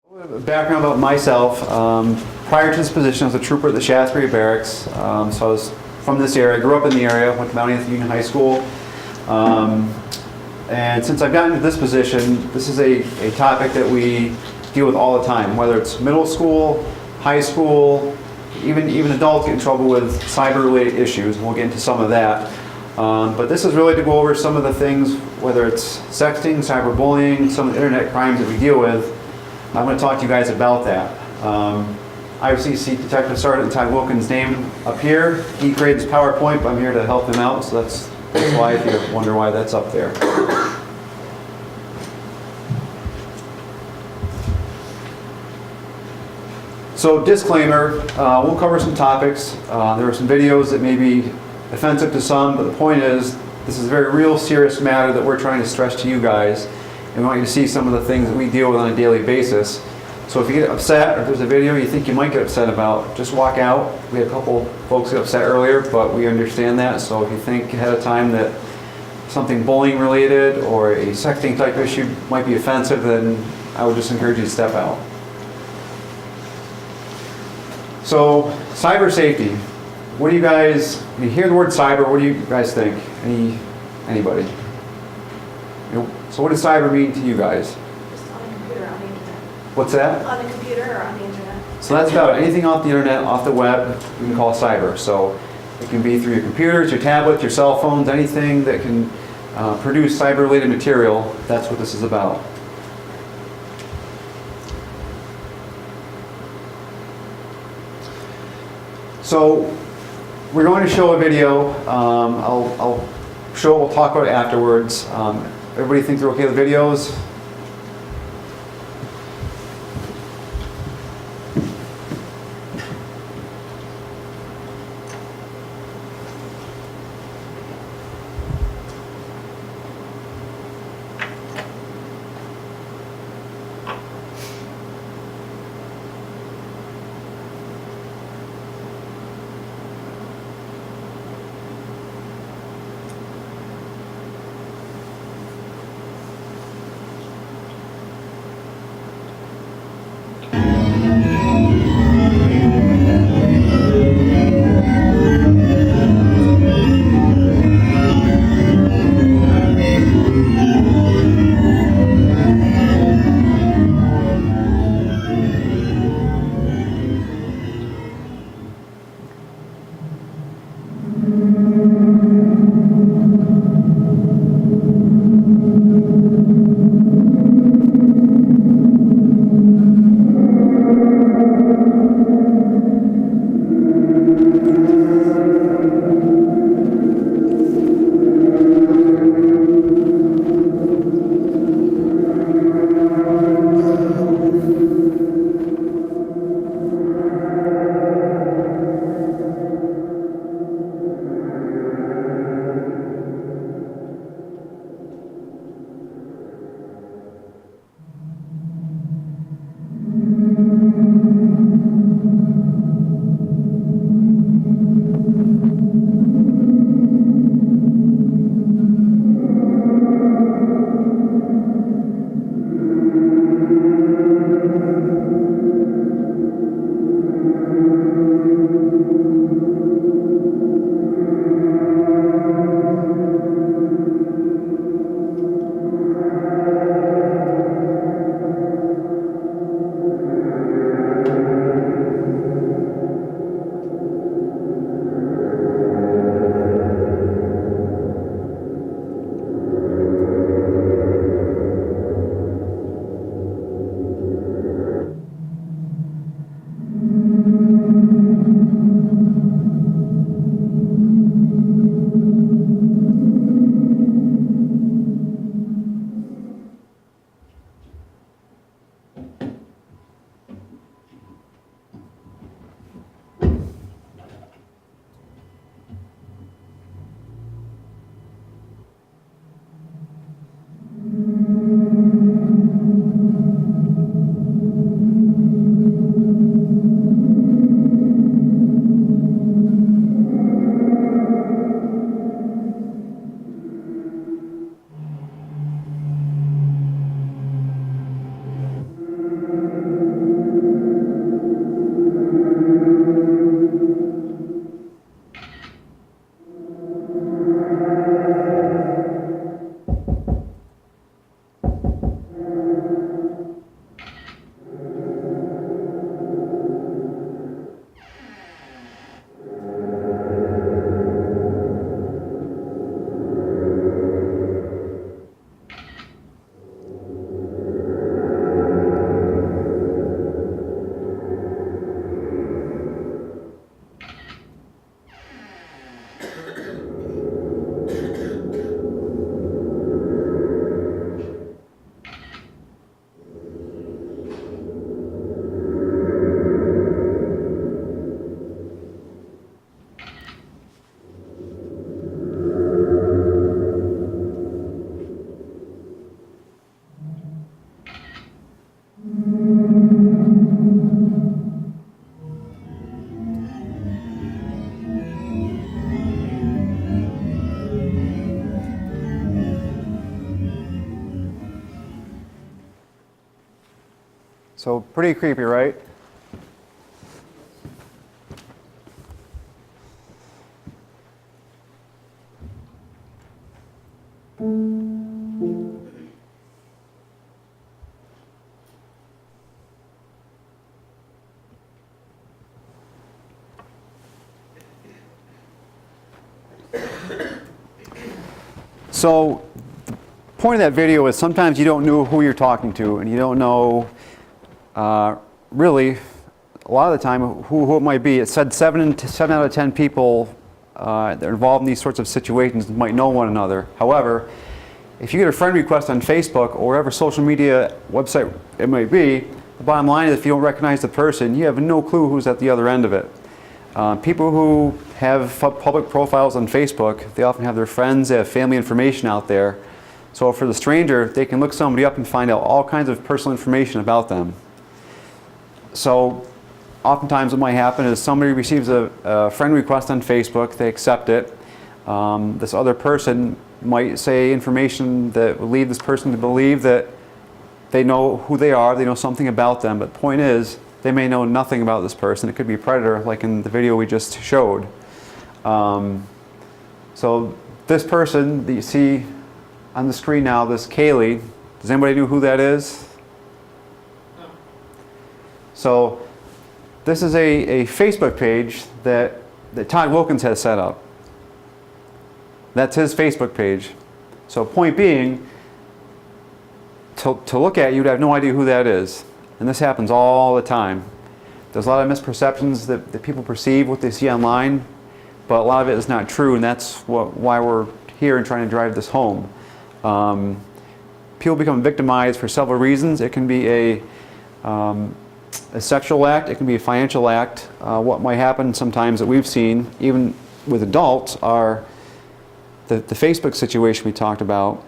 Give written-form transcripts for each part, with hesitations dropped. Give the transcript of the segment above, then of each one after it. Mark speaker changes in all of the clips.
Speaker 1: Background about myself. Prior to this position, I was a trooper at the Shasbury Barracks. So I was from this area. I grew up in the area, went to Arlington High School. And since I've gotten into this position, this is a topic that we deal with all the time, whether it's middle school, high school, even adults get in trouble with cyber-related issues, and we'll get into some of that. But this is really to go over some of the things, whether it's sexting, cyberbullying, some of the internet crimes that we deal with. I'm going to talk to you guys about that. Obviously, you see Detective Sergeant Todd Wilkins' name up here. He created this PowerPoint, but I'm here to help him out, so that's why, if you wonder why that's up there. So, disclaimer, we'll cover some topics. There are some videos that may be offensive to some, but the point is, this is a very real, serious matter that we're trying to stress to you guys. And we want you to see some of the things that we deal with on a daily basis. So if you get upset, or if there's a video you think you might get upset about, just walk out. We had a couple folks get upset earlier, but we understand that. So if you think ahead of time that something bullying related or a sexting type issue might be offensive, then I would just encourage you to step out. So, cyber safety. What do you guys, when you hear the word cyber, what do you guys think? Anybody? So what does cyber mean to you guys?
Speaker 2: Just on a computer, on the internet.
Speaker 1: What's that?
Speaker 2: On the computer or on the internet.
Speaker 1: So that's about anything off the internet, off the web, we can call cyber. So it can be through your computers, your tablets, your cell phones, anything that can produce cyber-related material. That's what this is about. So we're going to show a video. I'll show it, we'll talk about it afterwards. Everybody think they're okay with videos? So pretty creepy, right? So the point of that video is sometimes you don't know who you're talking to, and you don't know really a lot of the time who it might be. It said 7 out of 10 people that are involved in these sorts of situations might know one another. However, if you get a friend request on Facebook or whatever social media website it might be, the bottom line is if you don't recognize the person, you have no clue who's at the other end of it. People who have public profiles on Facebook, they often have their friends, they have family information out there. So for the stranger, they can look somebody up and find out all kinds of personal information about them. So oftentimes what might happen is somebody receives a friend request on Facebook, they accept it. This other person might say information that would lead this person to believe that they know who they are, they know something about them, but the point is, they may know nothing about this person. It could be a predator, like in the video we just showed. So this person that you see on the screen now, this Kaylee, does anybody know who that is?
Speaker 3: No.
Speaker 1: So this is a Facebook page that Todd Wilkins has set up. That's his Facebook page. So point being, to look at, you'd have no idea who that is. And this happens all the time. There's a lot of misperceptions that people perceive what they see online, but a lot of it is not true, and that's why we're here and trying to drive this home. People become victimized for several reasons. It can be a sexual act, it can be a financial act. What might happen sometimes that we've seen, even with adults, are the Facebook situation we talked about.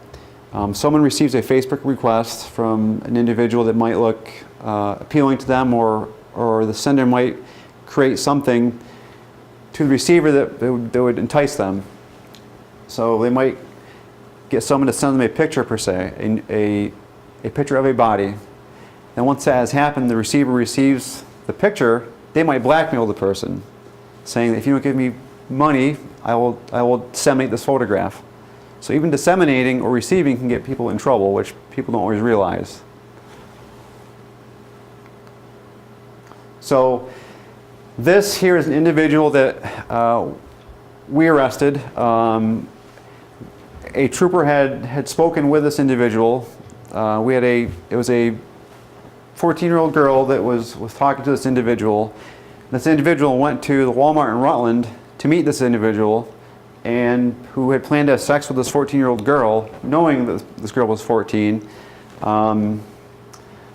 Speaker 1: Someone receives a Facebook request from an individual that might look appealing to them, or the sender might create something to the receiver that would entice them. So they might get someone to send them a picture per se, a picture of a body. And once that has happened, the receiver receives the picture, they might blackmail the person, saying that if you don't give me money, I will disseminate this photograph. So even disseminating or receiving can get people in trouble, which people don't always realize. So this here is an individual that we arrested. A trooper had spoken with this individual. It was a 14-year-old girl that was talking to this individual. This individual went to the Walmart in Rutland to meet this individual, and who had planned to have sex with this 14-year-old girl, knowing that this girl was 14.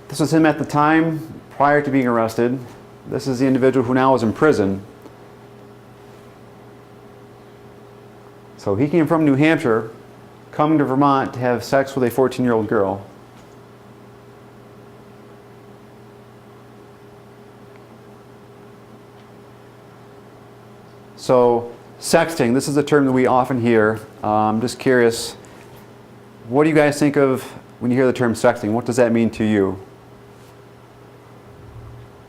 Speaker 1: This was him at the time prior to being arrested. This is the individual who now is in prison. So he came from New Hampshire, coming to Vermont to have sex with a 14-year-old girl. So sexting, this is a term that we often hear. I'm just curious, what do you guys think of when you hear the term sexting? What does that mean to you?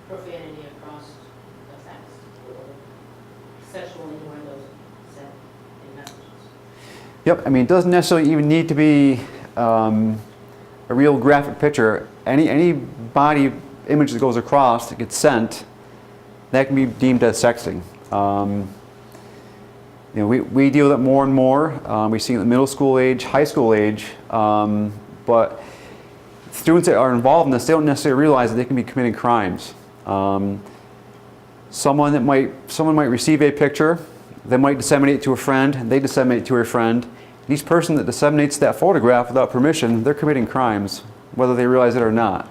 Speaker 3: Profanity across the text, or sexual innuendos sent in messages.
Speaker 1: Yep, I mean, it doesn't necessarily even need to be a real graphic picture. Any body image that goes across, that gets sent, that can be deemed as sexting. We deal with it more and more. We see it in the middle school age, high school age, but students that are involved in this, they don't necessarily realize that they can be committing crimes. Someone might receive a picture, they might disseminate it to a friend, and they disseminate it to a friend. Each person that disseminates that photograph without permission, they're committing crimes, whether they realize it or not.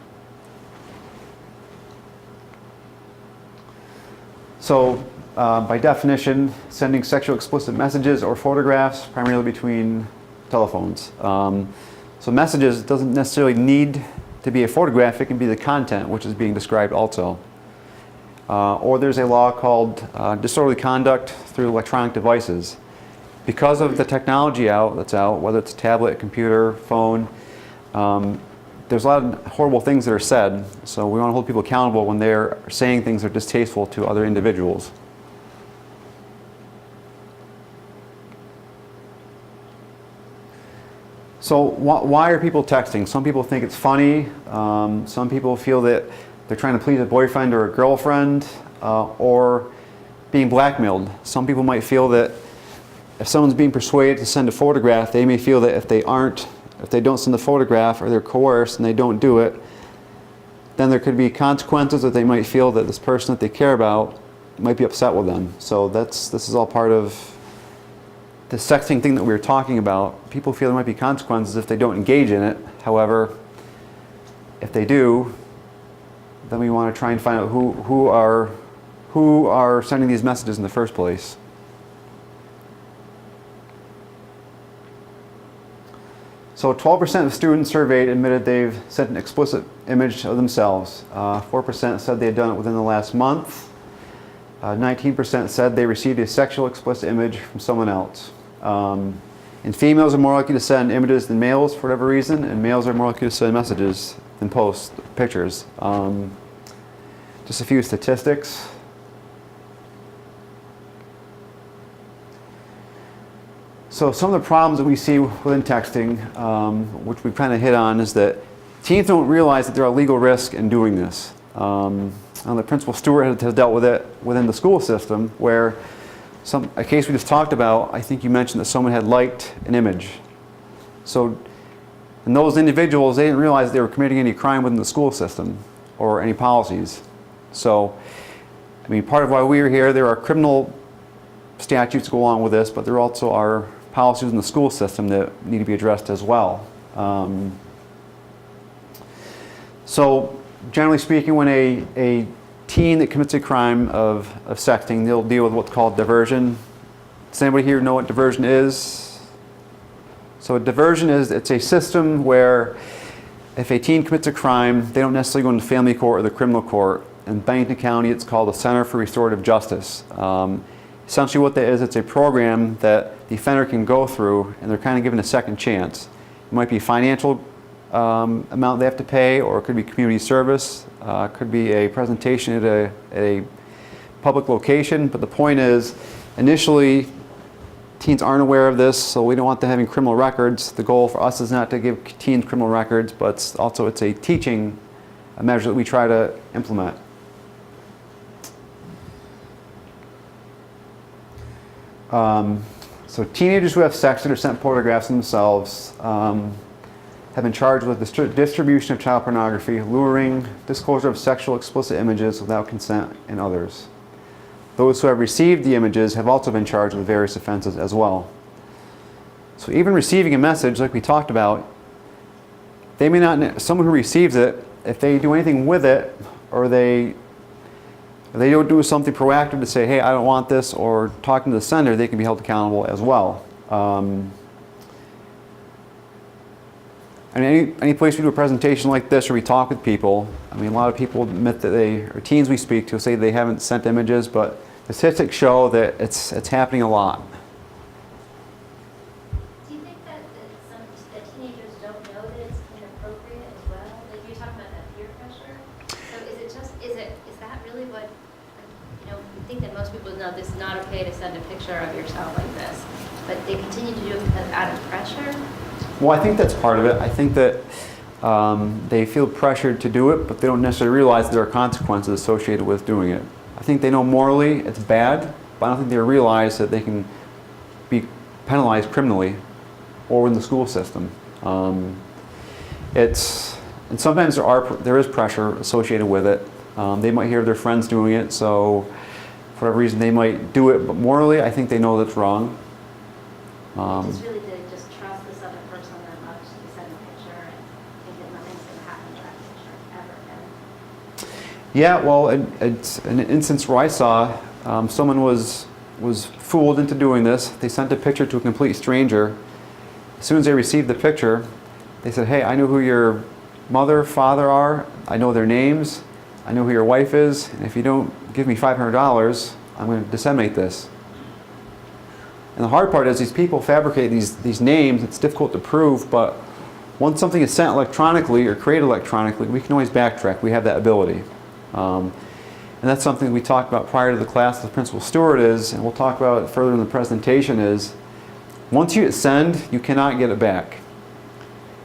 Speaker 1: So, by definition, sending sexual explicit messages or photographs primarily between telephones. So messages doesn't necessarily need to be a photograph, it can be the content which is being described also. Or there's a law called disorderly conduct through electronic devices. Because of the technology that's out, whether it's a tablet, computer, phone, there's a lot of horrible things that are said, so we want to hold people accountable when they're saying things that are distasteful to other individuals. So why are people texting? Some people think it's funny. Some people feel that they're trying to please a boyfriend or a girlfriend, or being blackmailed. Some people might feel that if someone's being persuaded to send a photograph, they may feel that if they don't send the photograph, or they're coerced and they don't do it, then there could be consequences that they might feel that this person that they care about might be upset with them. So this is all part of the sexting thing that we were talking about. People feel there might be consequences if they don't engage in it. However, if they do, then we want to try and find out who are sending these messages in the first place. So 12% of students surveyed admitted they've sent an explicit image of themselves. 4% said they had done it within the last month. 19% said they received a sexual explicit image from someone else. And females are more likely to send images than males for whatever reason, and males are more likely to send messages than post pictures. Just a few statistics. So some of the problems that we see within texting, which we've kind of hit on, is that teens don't realize that there are legal risks in doing this. The Principal Stewart has dealt with it within the school system, where a case we just talked about, I think you mentioned that someone had liked an image. So, and those individuals, they didn't realize they were committing any crime within the school system or any policies. So, I mean, part of why we are here, there are criminal statutes that go along with this, but there also are policies in the school system that need to be addressed as well. So, generally speaking, when a teen that commits a crime of sexting, they'll deal with what's called diversion. Does anybody here know what diversion is? So diversion it's a system where if a teen commits a crime, they don't necessarily go into family court or the criminal court. In Bennington County, it's called the Center for Restorative Justice. Essentially what that is, it's a program that the offender can go through, and they're kind of given a second chance. It might be financial amount they have to pay, or it could be community service, could be a presentation at a public location. But the point is, initially, teens aren't aware of this, so we don't want them having criminal records. The goal for us is not to give teens criminal records, but it's a teaching measure that we try to implement. So teenagers who have sexted or sent photographs of themselves have been charged with distribution of child pornography, luring, disclosure of sexual explicit images without consent, and others. Those who have received the images have also been charged with various offenses as well. So even receiving a message, like we talked about, they may not, someone who receives it, if they do anything with it, or they don't do something proactive to say, hey, I don't want this, or talking to the sender, they can be held accountable as well. And any place we do a presentation like this, or we talk with people, I mean, a lot of people admit that or teens we speak to say they haven't sent images, but the statistics show that it's happening a lot.
Speaker 4: Do you think that that teenagers don't know that it's inappropriate as well? Like you're talking about that peer pressure. So is that really what, you think that most people know this is not okay to send a picture of yourself like this, but they continue to do it because out of pressure?
Speaker 1: Well, I think that's part of it. I think that they feel pressured to do it, but they don't necessarily realize there are consequences associated with doing it. I think they know morally it's bad, but I don't think they realize that they can be penalized criminally or in the school system. And sometimes there is pressure associated with it. They might hear their friends doing it, so for whatever reason they might do it, but morally I think they know that's wrong.
Speaker 4: It's really to just trust this other person that much to send a picture and think that nothing's going to happen to that picture ever again.
Speaker 1: Yeah, well, it's an instance where I saw someone was fooled into doing this. They sent a picture to a complete stranger. As soon as they received the picture, they said, hey, I know who your mother, father are. I know their names. I know who your wife is. And if you don't give me $500, I'm going to disseminate this. And the hard part is these people fabricate these names. It's difficult to prove, but once something is sent electronically or created electronically, we can always backtrack. We have that ability. And that's something we talked about prior to the class with Principal Stewart is, and we'll talk about it further in the presentation, is once you hit send, you cannot get it back.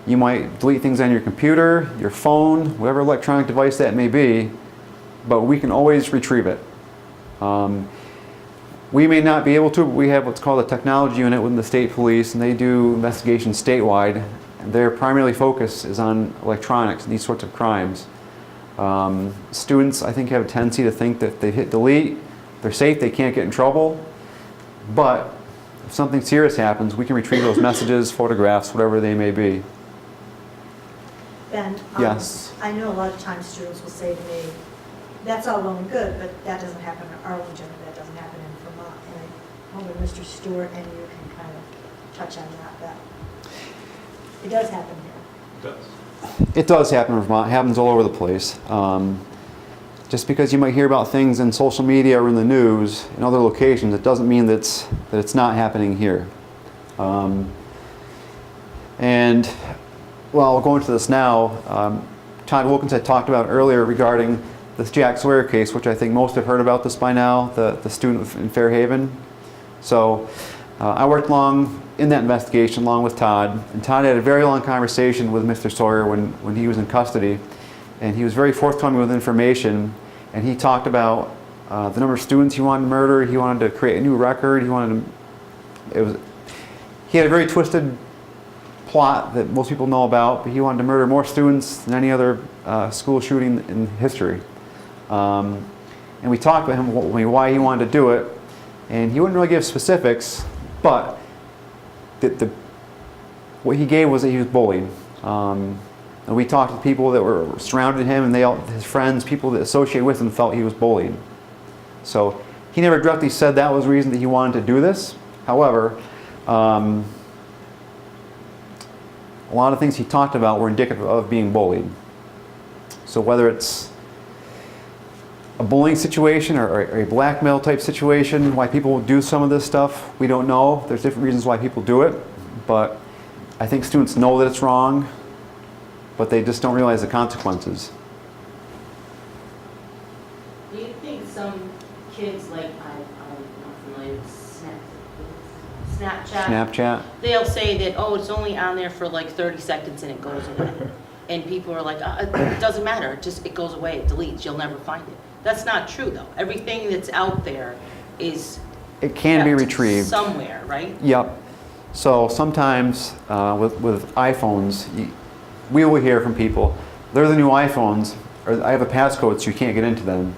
Speaker 1: You might delete things on your computer, your phone, whatever electronic device that may be, but we can always retrieve it. We may not be able to, but we have what's called a technology unit within the state police, and they do investigations statewide. And their primary focus is on electronics and these sorts of crimes. Students, I think, have a tendency to think that if they hit delete, they're safe, they can't get in trouble. But if something serious happens, we can retrieve those messages, photographs, whatever they may be.
Speaker 5: Ben,
Speaker 1: Yes.
Speaker 5: I know a lot of times students will say to me, that's all well and good, but that doesn't happen in Arlington, or that doesn't happen in Vermont. And I hope that Mr. Stewart and you can kind of touch on that it does happen here.
Speaker 6: It does.
Speaker 1: It does happen in Vermont. It happens all over the place. Just because you might hear about things in social media or in the news in other locations, it doesn't mean that it's not happening here. And, well, I'll go into this now. Todd Wilkins had talked about earlier regarding this Jack Sawyer case, which I think most have heard about this by now, the student in Fairhaven. So I worked long in that investigation along with Todd, and Todd had a very long conversation with Mr. Sawyer when he was in custody, and he was very forthcoming with information, and he talked about the number of students he wanted to murder. He wanted to create a new record. He had a very twisted plot that most people know about, but he wanted to murder more students than any other school shooting in history. And we talked with him why he wanted to do it, and he wouldn't really give specifics, but what he gave was that he was bullied. And we talked to people that were surrounding him, and his friends, people that associated with him, felt he was bullied. So he never directly said that was the reason that he wanted to do this. However, a lot of things he talked about were indicative of being bullied. So whether it's a bullying situation or a blackmail type situation, why people do some of this stuff, we don't know. There's different reasons why people do it, but I think students know that it's wrong, but they just don't realize the consequences.
Speaker 3: Do you think some kids, like, I'm not familiar with Snapchat?
Speaker 1: Snapchat?
Speaker 3: They'll say that, oh, it's only on there for like 30 seconds and it goes away. And people are like, it doesn't matter, it goes away, it deletes, you'll never find it. That's not true, though. Everything that's out there is
Speaker 1: It can be
Speaker 3: kept
Speaker 1: retrieved.
Speaker 3: somewhere, right?
Speaker 1: Yep. So sometimes with iPhones, we will hear from people, they're the new iPhones, or I have a passcode so you can't get into them.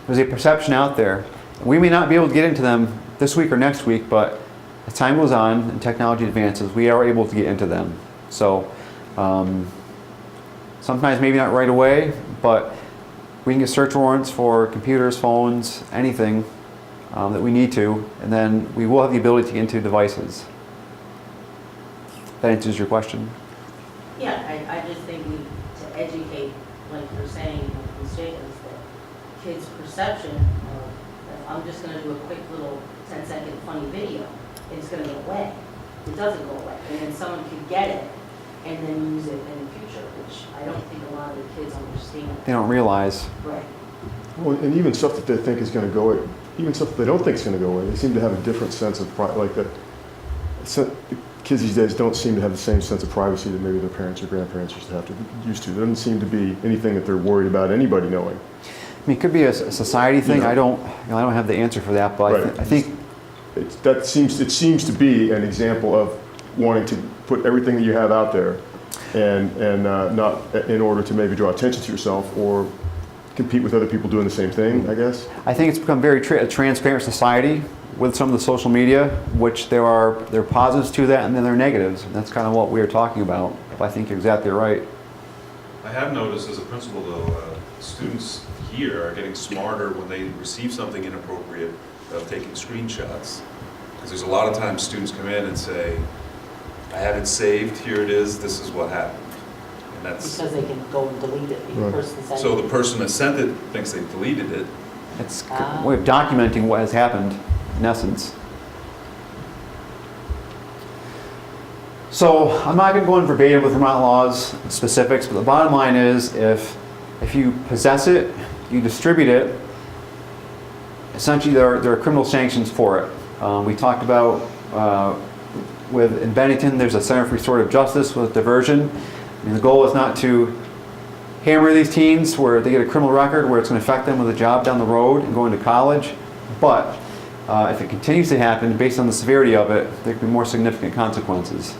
Speaker 1: There's a perception out there. We may not be able to get into them this week or next week, but as time goes on and technology advances, we are able to get into them. So sometimes maybe not right away, but we can get search warrants for computers, phones, anything that we need to, and then we will have the ability to get into devices. That answers your question.
Speaker 3: Yeah, I just think we need to educate, like you're saying, like the statements, that kids' perception of, that I'm just going to do a quick little 10-second funny video, it's going to go away. It doesn't go away. And then someone could get it and then use it in the future, which I don't think a lot of the kids understand.
Speaker 1: They don't realize.
Speaker 3: Right.
Speaker 6: Well, and even stuff that they think is going to go away, even stuff that they don't think is going to go away, they seem to have a different sense of like that. Kids these days don't seem to have the same sense of privacy that maybe their parents or grandparents used to. There doesn't seem to be anything that they're worried about anybody knowing.
Speaker 1: I mean, it could be a society thing.
Speaker 6: Yeah.
Speaker 1: I don't have the answer for that, but
Speaker 6: Right.
Speaker 1: I think
Speaker 6: It seems to be an example of wanting to put everything that you have out there, and not in order to maybe draw attention to yourself or compete with other people doing the same thing, I guess.
Speaker 1: I think it's become very a transparent society with some of the social media, which there are positives to that and then there are negatives. And that's kind of what we were talking about. I think you're exactly right.
Speaker 7: I have noticed as a principal, though, students here are getting smarter when they receive something inappropriate of taking screenshots. Because there's a lot of times students come in and say, I have it saved, here it is, this is what happened. And that's,
Speaker 3: Because they can go and delete it. The
Speaker 6: Right.
Speaker 3: person sent
Speaker 7: so
Speaker 3: it.
Speaker 7: the person that sent it thinks they deleted it.
Speaker 1: It's a way of documenting what has happened, in essence. So I'm not going to go in verbatim with Vermont laws specifics, but the bottom line is if you possess it, you distribute it, essentially there are criminal sanctions for it. We talked about in Bennington, there's a Center for Restorative Justice with diversion. I mean, the goal is not to hammer these teens where they get a criminal record where it's going to affect them with a job down the road and going to college, but if it continues to happen, based on the severity of it, there could be more significant consequences.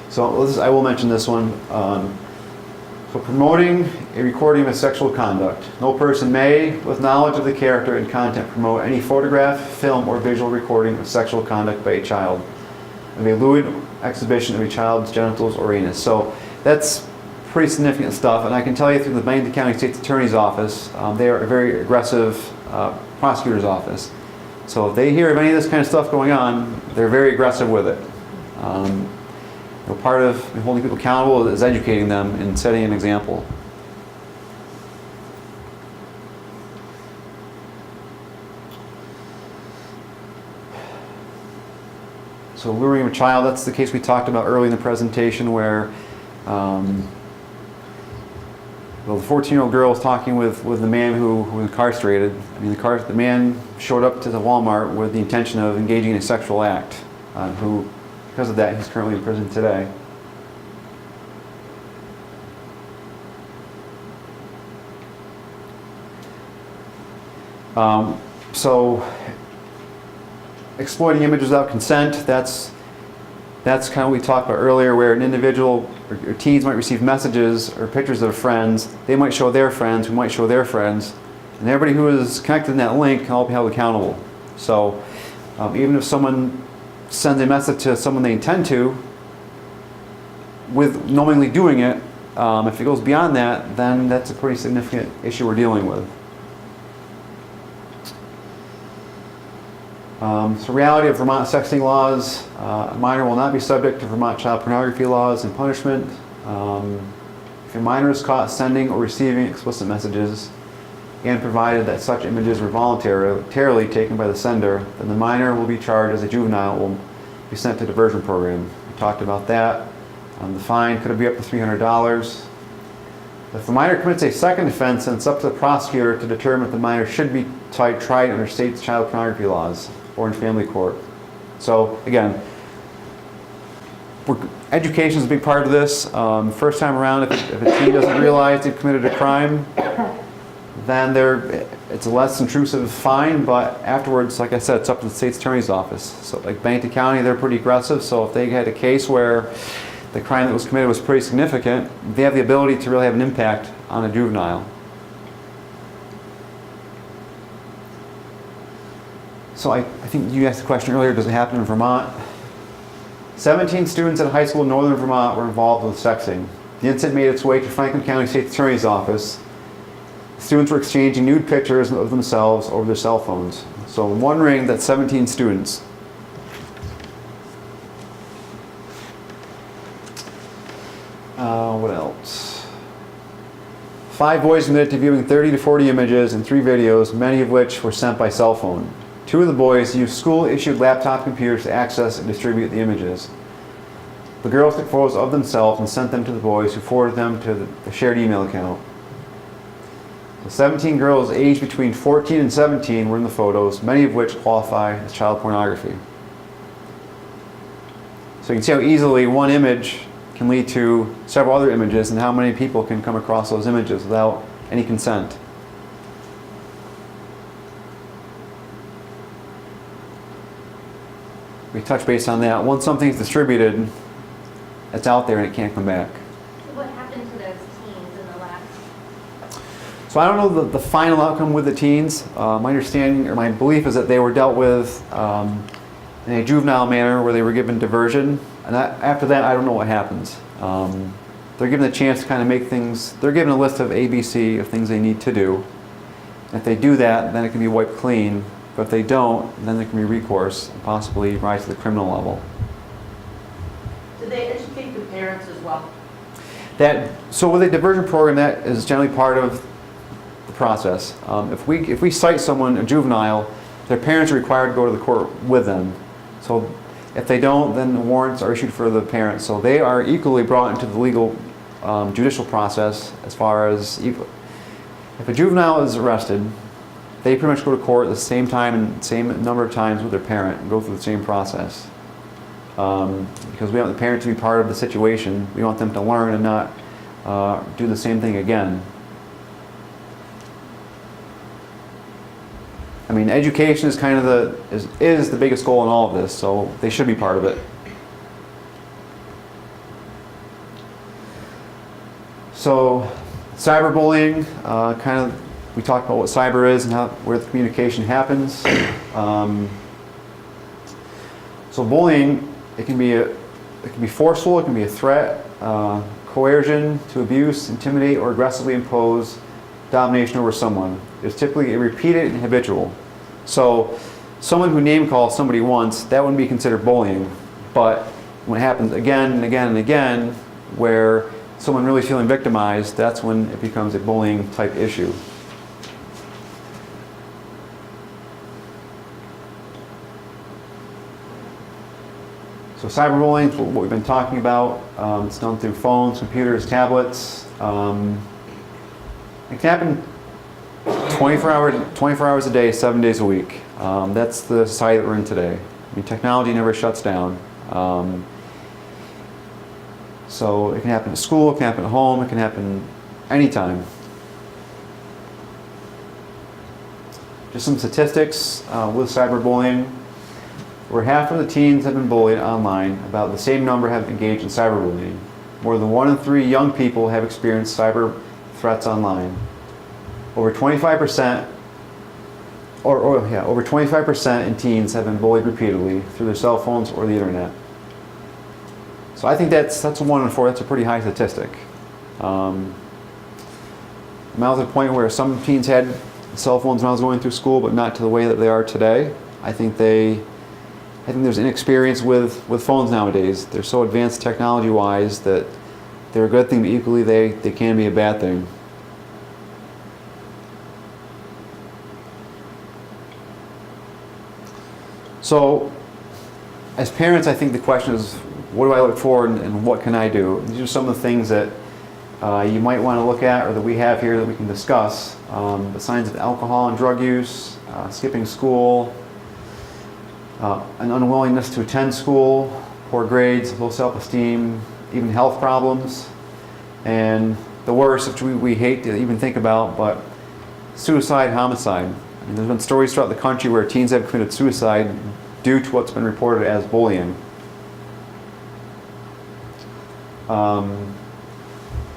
Speaker 1: So I will mention this one. So promoting a recording of sexual conduct. No person may, with knowledge of the character and content, promote any photograph, film, or visual recording of sexual conduct by a child, of a lewd exhibition of a child's genitals or anus. So that's pretty significant stuff, and I can tell you through the Bennington County State's Attorney's Office, they are a very aggressive prosecutor's office. So if they hear of any of this kind of stuff going on, they're very aggressive with it. Part of holding people accountable is educating them and setting an example. So luring a child, that's the case we talked about early in the presentation where the 14-year-old girl was talking with the man who was incarcerated. I mean, the man showed up to the Walmart with the intention of engaging in a sexual act, who, because of that, he's currently in prison today. So exploiting images without consent, that's kind of what we talked about earlier, where an individual or teens might receive messages or pictures of friends. They might show their friends, who might show their friends, and everybody who is connected in that link can all be held accountable. So even if someone sends a message to someone they intend to, with knowingly doing it, if it goes beyond that, then that's a pretty significant issue we're dealing with. So reality of Vermont sexting laws, a minor will not be subject to Vermont child pornography laws and punishment. If a minor is caught sending or receiving explicit messages, and provided that such images were voluntarily taken by the sender, then the minor will be charged as a juvenile, will be sent to diversion program. We talked about that. The fine could be up to $300. If the minor commits a second offense, then it's up to the prosecutor to determine if the minor should be tried under state child pornography laws or in family court. So again, education is a big part of this. First time around, if a teen doesn't realize they've committed a crime, then it's a less intrusive fine, but afterwards, like I said, it's up to the state's attorney's office. So like Bennington County, they're pretty aggressive, so if they had a case where the crime that was committed was pretty significant, they have the ability to really have an impact on a juvenile. So I think you asked the question earlier, does it happen in Vermont? 17 students at a high school in northern Vermont were involved with sexting. The incident made its way to Franklin County State's Attorney's Office. Students were exchanging nude pictures of themselves over their cell phones. So I'm wondering that 17 students. What else? 5 boys admitted to viewing 30 to 40 images and 3 videos, many of which were sent by cell phone. 2 of the boys used school-issued laptop computers to access and distribute the images. The girls took photos of themselves and sent them to the boys, who forwarded them to the shared email account. The 17 girls aged between 14 and 17 were in the photos, many of which qualify as child pornography. So you can see how easily one image can lead to several other images, and how many people can come across those images without any consent. We touched base on that. Once something's distributed, it's out there and it can't come back.
Speaker 4: So what happened to those teens in the last?
Speaker 1: So I don't know the final outcome with the teens. My understanding, or my belief, is that they were dealt with in a juvenile manner where they were given diversion. And after that, I don't know what happens. They're given a chance to kind of make things, they're given a list of ABC of things they need to do. If they do that, then it can be wiped clean. But if they don't, then there can be recourse and possibly rise to the criminal level.
Speaker 3: Do they educate the parents as well?
Speaker 1: So with a diversion program, that is generally part of the process. If we cite someone, a juvenile, their parents are required to go to the court with them. So if they don't, then the warrants are issued for the parents. So they are equally brought into the legal judicial process as far as if a juvenile is arrested, they pretty much go to court at the same time and same number of times with their parent and go through the same process. Because we want the parent to be part of the situation. We want them to learn and not do the same thing again. I mean, education is kind of is the biggest goal in all of this, so they should be part of it. So, cyberbullying, we talked about what cyber is and where the communication happens. So bullying, it can be forceful, it can be a threat, coercion to abuse, intimidate, or aggressively impose domination over someone. It's typically repeated and habitual. So someone who name calls somebody once, that wouldn't be considered bullying. But when it happens again and again and again, where someone really feeling victimized, that's when it becomes a bullying type issue. So cyberbullying is what we've been talking about. It's done through phones, computers, tablets. It can happen 24 hours a day, 7 days a week. That's the society that we're in today. I mean, technology never shuts down. So it can happen at school, it can happen at home, it can happen anytime. Just some statistics with cyberbullying. Where half of the teens have been bullied online, about the same number have engaged in cyberbullying. More than 1 in 3 young people have experienced cyber threats online. Over 25% over 25% in teens have been bullied repeatedly through their cell phones or the internet. So I think that's a 1 in 4. That's a pretty high statistic. I'm at the point where some teens had cell phones when I was going through school, but not to the way that they are today. I think there's inexperience with phones nowadays. They're so advanced technology-wise that they're a good thing, but equally they can be a bad thing. So, as parents, I think the question is, what do I look for and what can I do? These are some of the things that you might want to look at or that we have here that we can discuss. The signs of alcohol and drug use, skipping school, an unwillingness to attend school, poor grades, low self-esteem, even health problems, and the worst, which we hate to even think about, but suicide, homicide. I mean, there's been stories throughout the country where teens have committed suicide due to what's been reported as bullying.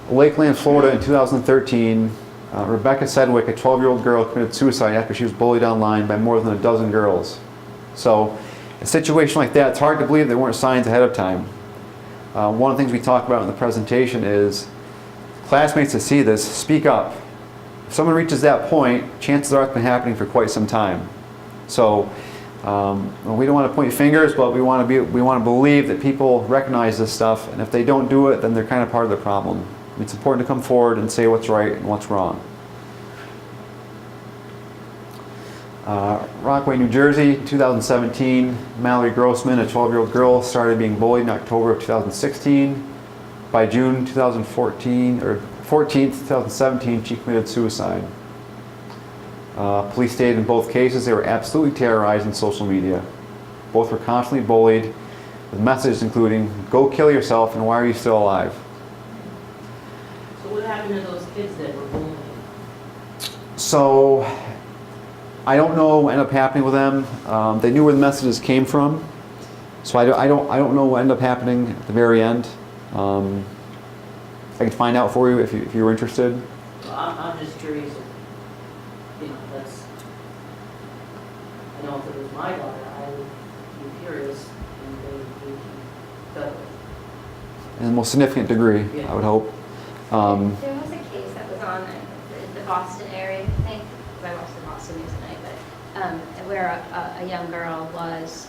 Speaker 1: Lakeland, Florida in 2013, Rebecca Sedgwick, a 12-year-old girl, committed suicide after she was bullied online by more than a dozen girls. So a situation like that, it's hard to believe there weren't signs ahead of time. One of the things we talk about in the presentation is classmates that see this, speak up. If someone reaches that point, chances are it's been happening for quite some time. So we don't want to point fingers, but we want to believe that people recognize this stuff, and if they don't do it, then they're kind of part of the problem. It's important to come forward and say what's right and what's wrong. Rockaway, New Jersey, 2017, Mallory Grossman, a 12-year-old girl, started being bullied in October of 2016. By June 2014, or 14th, 2017, she committed suicide. Police stated in both cases they were absolutely terrorized in social media. Both were constantly bullied, with messages including, "Go kill yourself, and why are you still alive?"
Speaker 3: So what happened to those kids that were bullied?
Speaker 1: So, I don't know what ended up happening with them. They knew where the messages came from, so I don't know what ended up happening at the very end. I can find out for you if you're interested.
Speaker 3: Well, I'm just curious. I know if it was my daughter, I would be curious and they would be better.
Speaker 1: In the most significant degree,
Speaker 3: Yeah.
Speaker 1: I would hope.
Speaker 4: There was a case that was on the Boston area, I think, because I watched the Boston news tonight, but where a young girl was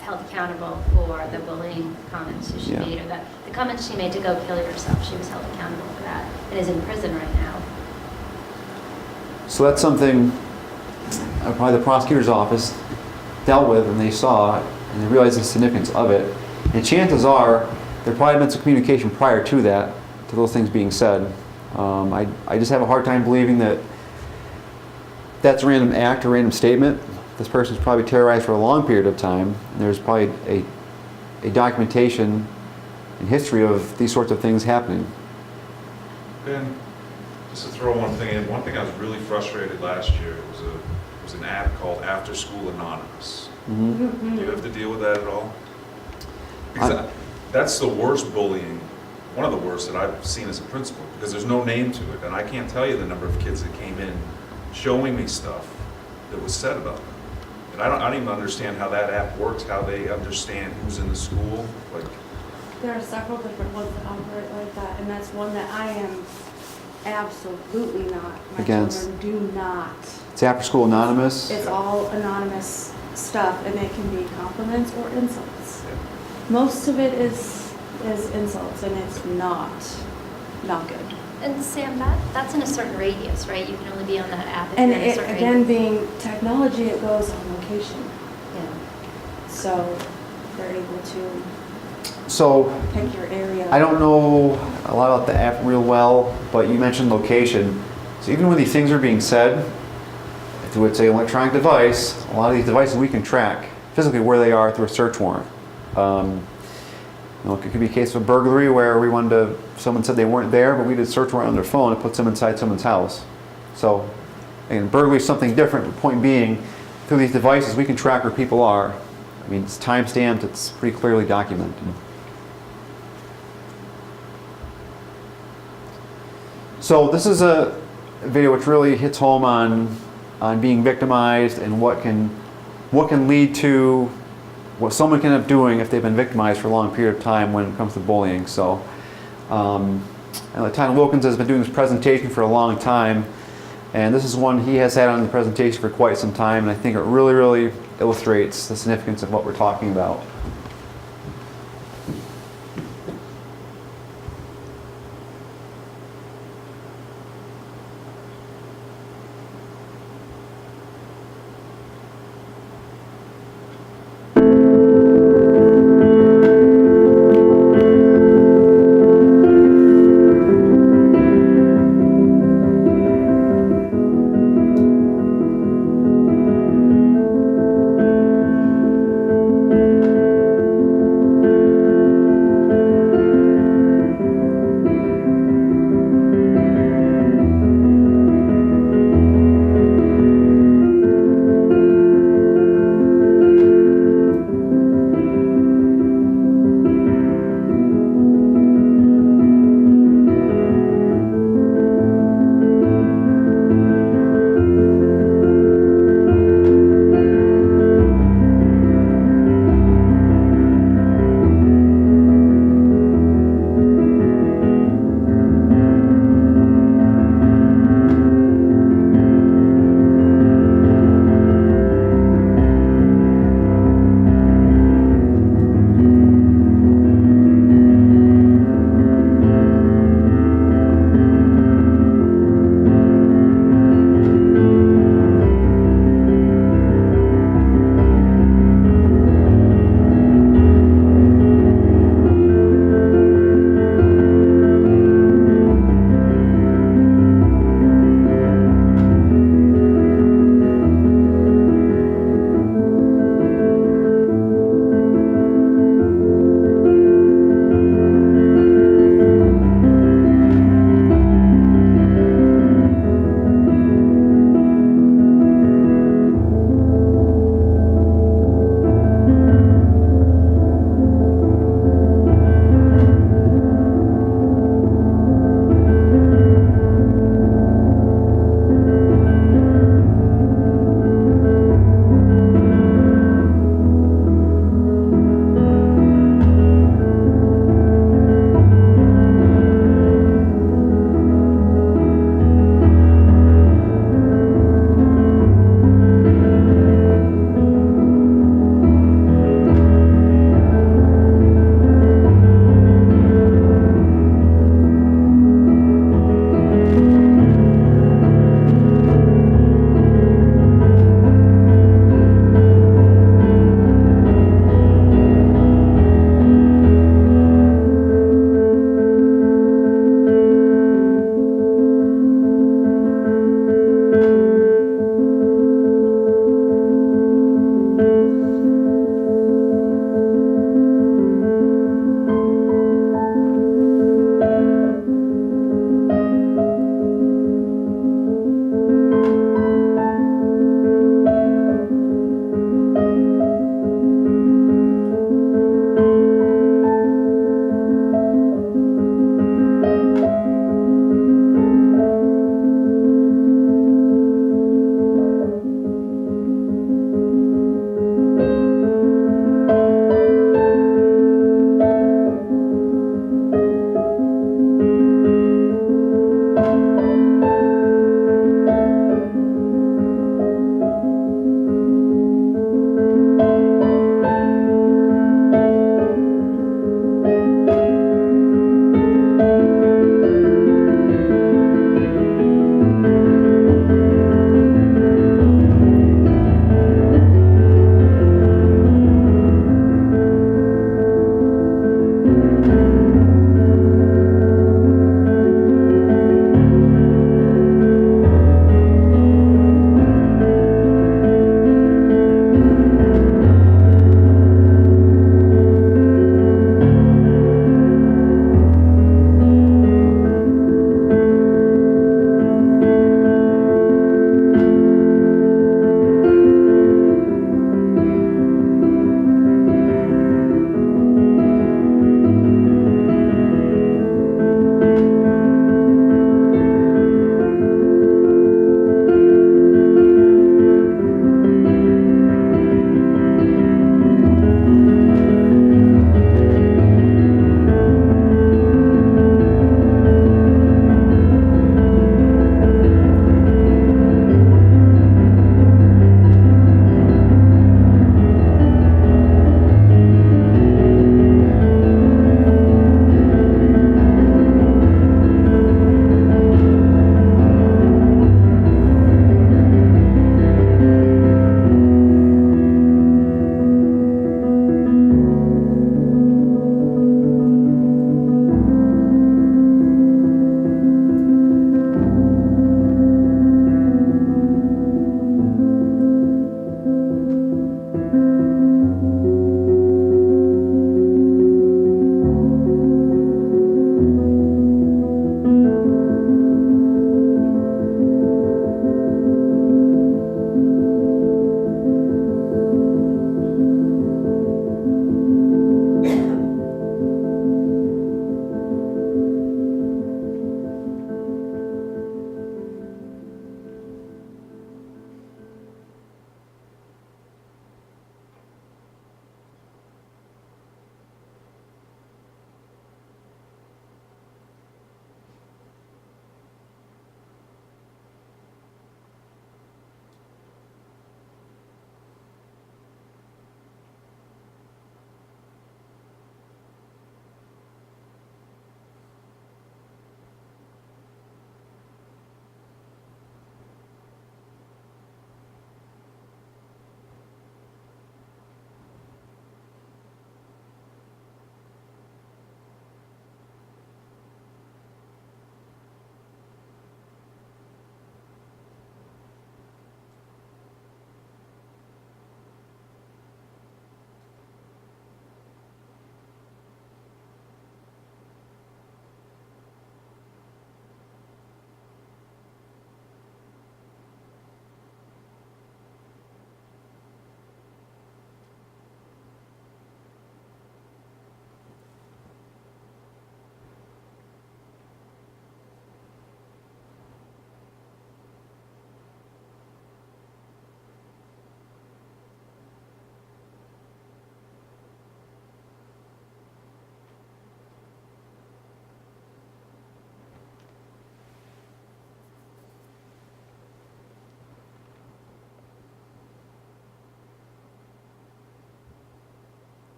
Speaker 4: held accountable for the bullying comments that she
Speaker 1: Yeah.
Speaker 4: made, or the comments she made to go kill yourself. She was held accountable for that and is in prison right now.
Speaker 1: So that's something probably the prosecutor's office dealt with and they saw it and they realized the significance of it. And chances are there probably been some communication prior to that, to those things being said. I just have a hard time believing that that's a random act or random statement. This person's probably terrorized for a long period of time. And there's probably a documentation and history of these sorts of things happening.
Speaker 7: Ben, just to throw one thing in, one thing I was really frustrated last year was an app called After School Anonymous.
Speaker 1: Mm-hmm.
Speaker 7: Do you have to deal with that at all? Because that's the worst bullying, one of the worst that I've seen as a principal, because there's no name to it, and I can't tell you the number of kids that came in showing me stuff that was said about them. And I don't even understand how that app works, how they understand who's in the school, like.
Speaker 8: There are several different ones that operate like that, and that's one that I am absolutely not. My
Speaker 1: Against.
Speaker 8: children do not.
Speaker 1: It's After School Anonymous.
Speaker 8: It's all anonymous stuff, and it can be compliments or insults. Most of it is insults, and it's not good.
Speaker 4: And Sam, that's in a certain radius, right? You can only be on that app if
Speaker 8: And
Speaker 4: you're in a
Speaker 8: it,
Speaker 4: certain
Speaker 8: again,
Speaker 4: radius.
Speaker 8: being technology, it goes on location,
Speaker 4: Yeah.
Speaker 8: so they're able to
Speaker 1: So
Speaker 8: pick your area.
Speaker 1: I don't know a lot about the app real well, but you mentioned location. So even when these things are being said, if it's an electronic device, a lot of these devices we can track physically where they are through a search warrant. It could be a case of a burglary where someone said they weren't there, but we did a search warrant on their phone and puts them inside someone's house. So, again, burglary is something different. The point being, through these devices, we can track where people are. I mean, it's time-stamped. It's pretty clearly documented. So this is a video which really hits home on being victimized and what can lead to what someone can end up doing if they've been victimized for a long period of time when it comes to bullying. So, Lieutenant Wilkins has been doing this presentation for a long time, and this is one he has had on the presentation for quite some time, and I think it really, really illustrates the significance of what we're talking about.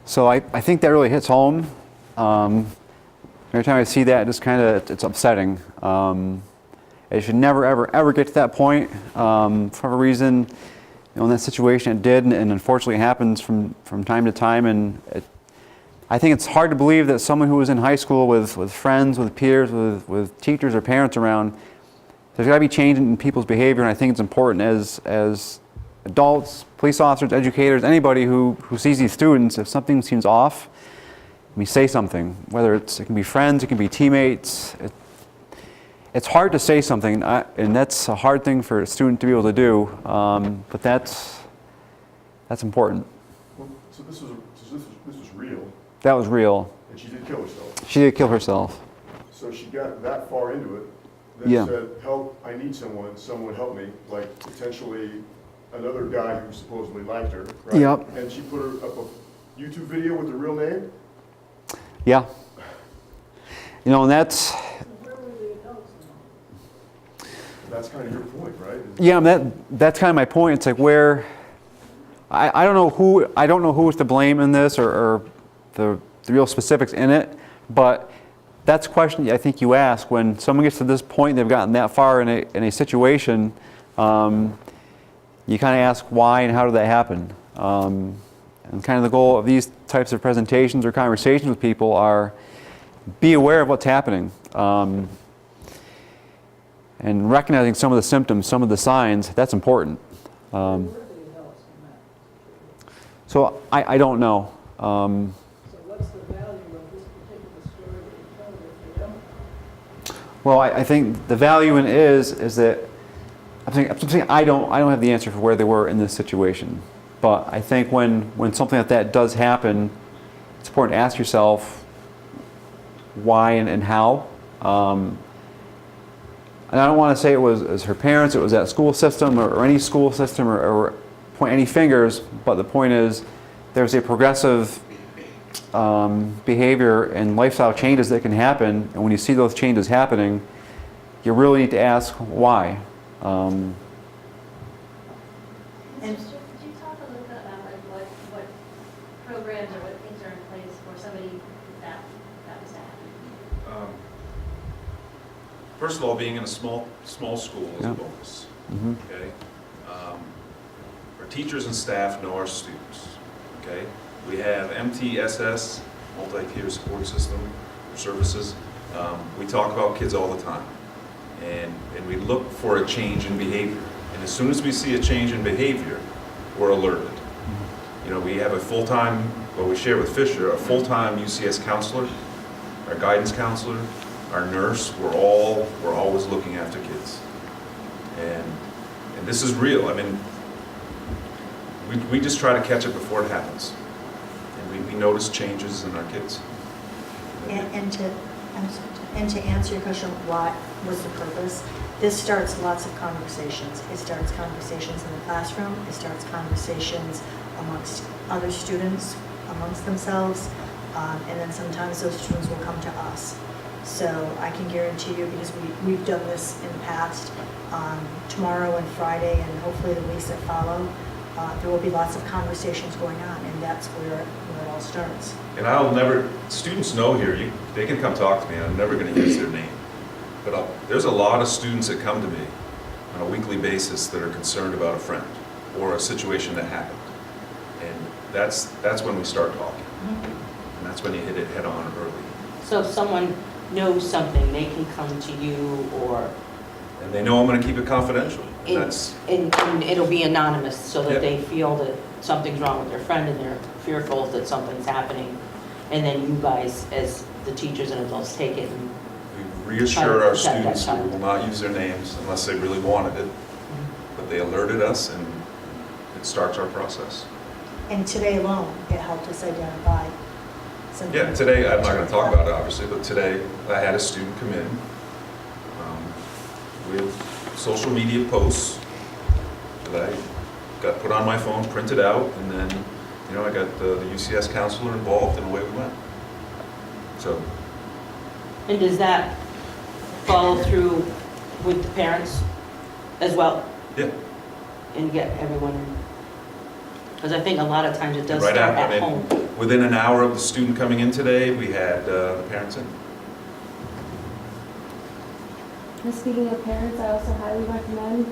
Speaker 1: So I think that really hits home. Every time I see that, it's upsetting. It should never, ever, ever get to that point. For whatever reason, in that situation it did, and unfortunately it happens from time to time. And I think it's hard to believe that someone who was in high school with friends, with peers, with teachers or parents around, there's got to be change in people's behavior. And I think it's important as adults, police officers, educators, anybody who sees these students, if something seems off, we say something. Whether it can be friends, it can be teammates. It's hard to say something, and that's a hard thing for a student to be able to do. But that's important.
Speaker 6: Well, so this was real,
Speaker 1: That was real.
Speaker 6: and she did kill herself.
Speaker 1: She did kill herself.
Speaker 6: So she got that far into it, then
Speaker 1: Yeah.
Speaker 6: said, help, I need someone help me, like potentially another guy who supposedly liked her, right?
Speaker 1: Yep.
Speaker 6: And she put up a YouTube video with the real name?
Speaker 1: Yeah. And that's.
Speaker 6: That's kind of your point, right?
Speaker 1: Yeah, that's kind of my point. It's like where I don't know who's to blame in this or the real specifics in it, but that's a question I think you ask when someone gets to this point, they've gotten that far in a situation. You kind of ask why and how did that happen? And kind of the goal of these types of presentations or conversations with people are be aware of what's happening. And recognizing some of the symptoms, some of the signs, that's important. So I don't know.
Speaker 9: So what's the value of this particular story that you told if they don't?
Speaker 1: Well, I think the value in it is that I'm saying I don't have the answer for where they were in this situation. But I think when something like that does happen, it's important to ask yourself why and how. And I don't want to say it was her parents, it was that school system or any school system or point any fingers, but the point is there's a progressive behavior and lifestyle changes that can happen, and when you see those changes happening, you really need to ask why.
Speaker 4: Mr. Stewart, could you talk a little bit about like what programs or what things are in place for somebody that was to happen?
Speaker 7: First of all, being in a small school is a
Speaker 1: Yeah.
Speaker 7: bonus,
Speaker 1: Mhm.
Speaker 7: okay? Our teachers and staff know our students, okay? We have MTSS, multi-tier support system services. We talk about kids all the time, and we look for a change in behavior. And as soon as we see a change in behavior, we're alerted. We have a full-time, well, we share with Fisher, a full-time UCS counselor, our guidance counselor, our nurse. We're always looking after kids. And this is real. I mean, we just try to catch it before it happens. And we notice changes in our kids.
Speaker 5: And to answer your question, what was the purpose? This starts lots of conversations. It starts conversations in the classroom. It starts conversations amongst other students, amongst themselves, and then sometimes those students will come to us. So I can guarantee you, because we've done this in the past, tomorrow and Friday and hopefully the weeks that follow, there will be lots of conversations going on, and that's where it all starts.
Speaker 7: And students know here, they can come talk to me, I'm never going to use their name. But there's a lot of students that come to me on a weekly basis that are concerned about a friend or a situation that happened. And that's when we start talking. And that's when you hit it head on early.
Speaker 3: So if someone knows something, they can come to you or...
Speaker 7: And they know I'm going to keep it confidential.
Speaker 3: And it'll be anonymous so that
Speaker 7: Yeah.
Speaker 3: they feel that something's wrong with their friend and they're fearful that something's happening. And then you guys, as the teachers and adults, take it and...
Speaker 7: We reassure our
Speaker 3: Protect that
Speaker 7: students we
Speaker 3: child.
Speaker 7: will not use their names unless they really wanted it. But they alerted us and it starts our process.
Speaker 5: And today alone, it helped us identify some.
Speaker 7: Yeah, today, I'm not going to talk about it obviously, but today I had a student come in with social media posts that I got put on my phone, printed out, and then, I got the UCS counselor involved and away we went. So,
Speaker 3: And does that follow through with the parents as well
Speaker 7: yeah.
Speaker 3: and get everyone? Because I think a lot of times it does
Speaker 7: Right
Speaker 3: start
Speaker 7: after,
Speaker 3: at
Speaker 7: I mean,
Speaker 3: home.
Speaker 7: within an hour of the student coming in today, we had the parents in.
Speaker 8: And speaking of parents, I also highly recommend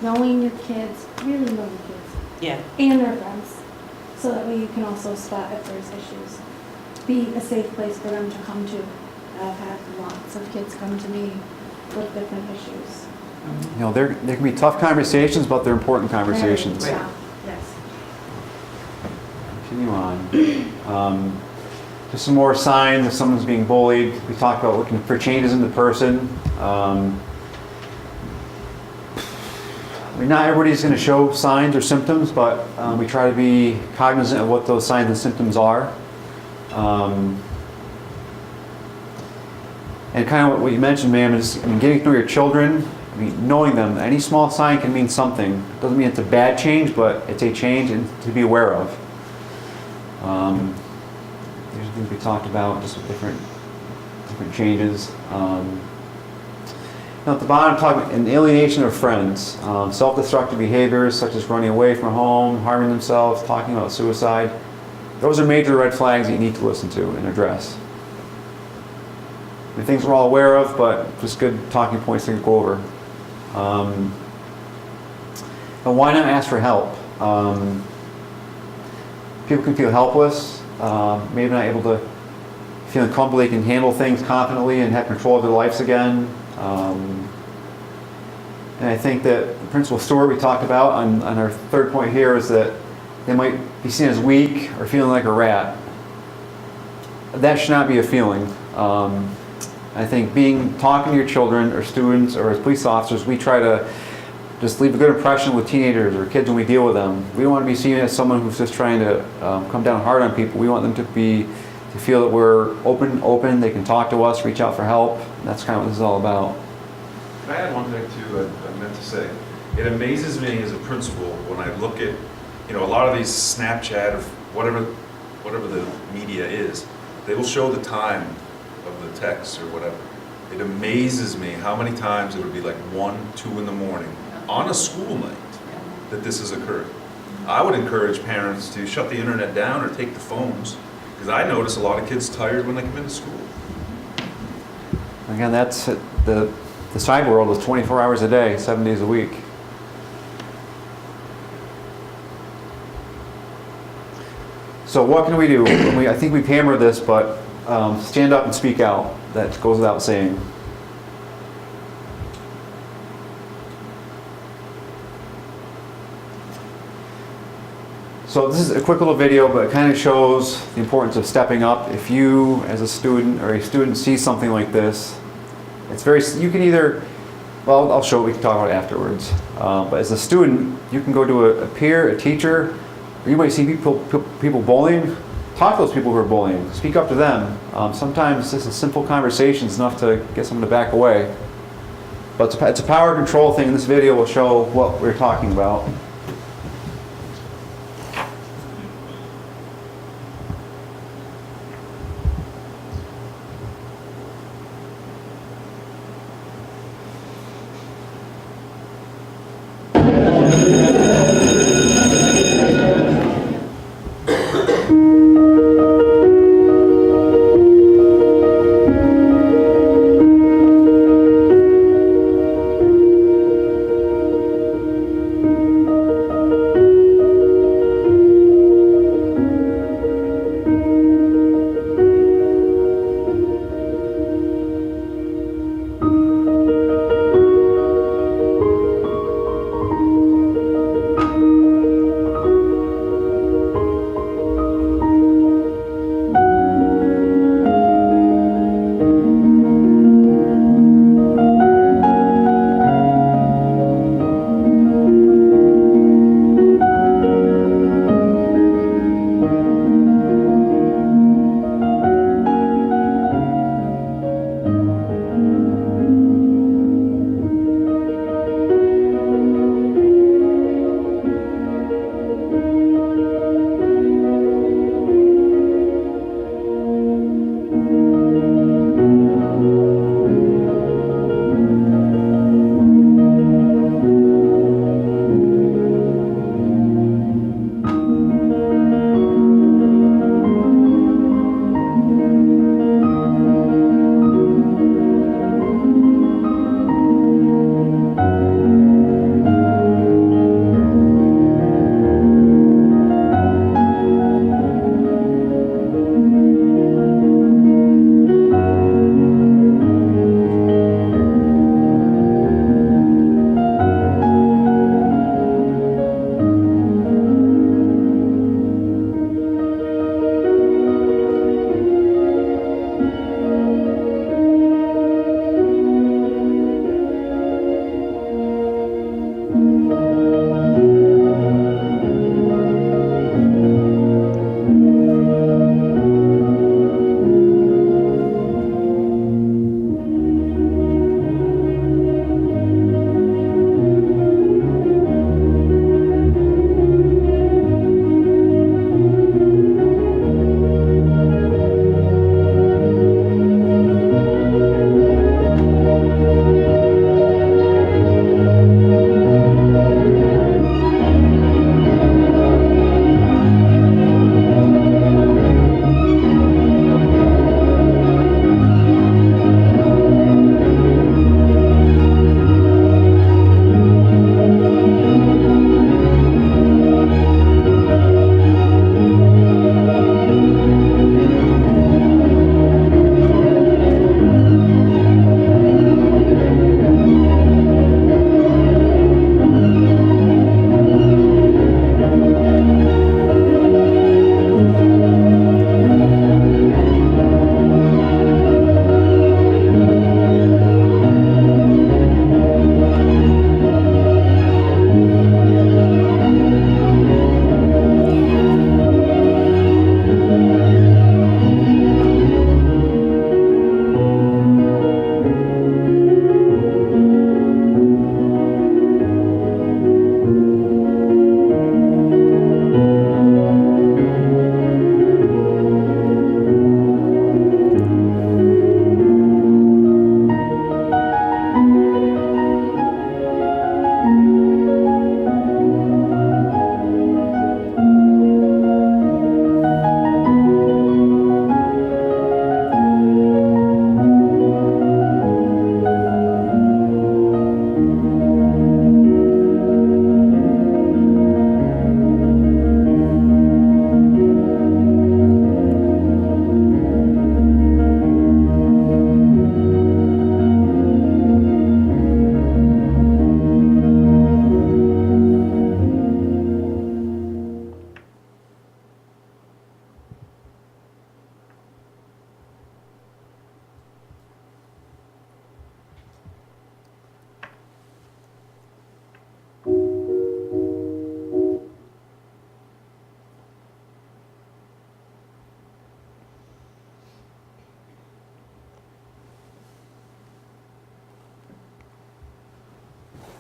Speaker 8: knowing your kids, really know your kids,
Speaker 3: Yeah.
Speaker 8: and their friends, so that way you can also spot if there's issues. Be a safe place for them to come to. I've had lots of kids come to me with different issues.
Speaker 1: You know, there can be tough conversations, but they're important conversations.
Speaker 3: Right.
Speaker 8: Yeah, yes.
Speaker 1: Continue on. Just some more signs if someone's being bullied. We talked about looking for changes in the person. I mean, not everybody's going to show signs or symptoms, but we try to be cognizant of what those signs and symptoms are. And kind of what you mentioned, ma'am, is getting to know your children. I mean, knowing them. Any small sign can mean something. It doesn't mean it's a bad change, but it's a change and to be aware of. These are things we talked about, just with different changes. Now at the bottom, talking about an alienation of friends, self-destructive behaviors such as running away from home, harming themselves, talking about suicide. Those are major red flags that you need to listen to and address. The things we're all aware of, but just good talking points to go over. And why not ask for help? People can feel helpless, maybe not able to feel comfortable they can handle things confidently and have control of their lives again. And I think that Principal Stewart we talked about on our third point here is that they might be seen as weak or feeling like a rat. That should not be a feeling. I think talking to your children or students or as police officers, we try to just leave a good impression with teenagers or kids when we deal with them. We don't want to be seen as someone who's just trying to come down hard on people. We want them to feel that we're open, they can talk to us, reach out for help. That's kind of what this is all about.
Speaker 7: Can I add one thing too, I meant to say? It amazes me as a principal when I look at, a lot of these Snapchat or whatever the media is, they will show the time of the text or whatever. It amazes me how many times it would be like 1, 2 in the morning on a school night that this has occurred. I would encourage parents to shut the internet down or take the phones, because I notice a lot of kids tired when they come into school.
Speaker 1: Again, that's the cyber world is 24 hours a day, 7 days a week. So what can we do? I think we've hammered this, but stand up and speak out. That goes without saying. So this is a quick little video, but it kind of shows the importance of stepping up. If you, as a student or a student, sees something like this, you can either, well, I'll show, we can talk about it afterwards. But as a student, you can go to a peer, a teacher, or you might see people bullying. Talk to those people who are bullying. Speak up to them. Sometimes just a simple conversation is enough to get someone to back away. But it's a power control thing. This video will show what we're talking about.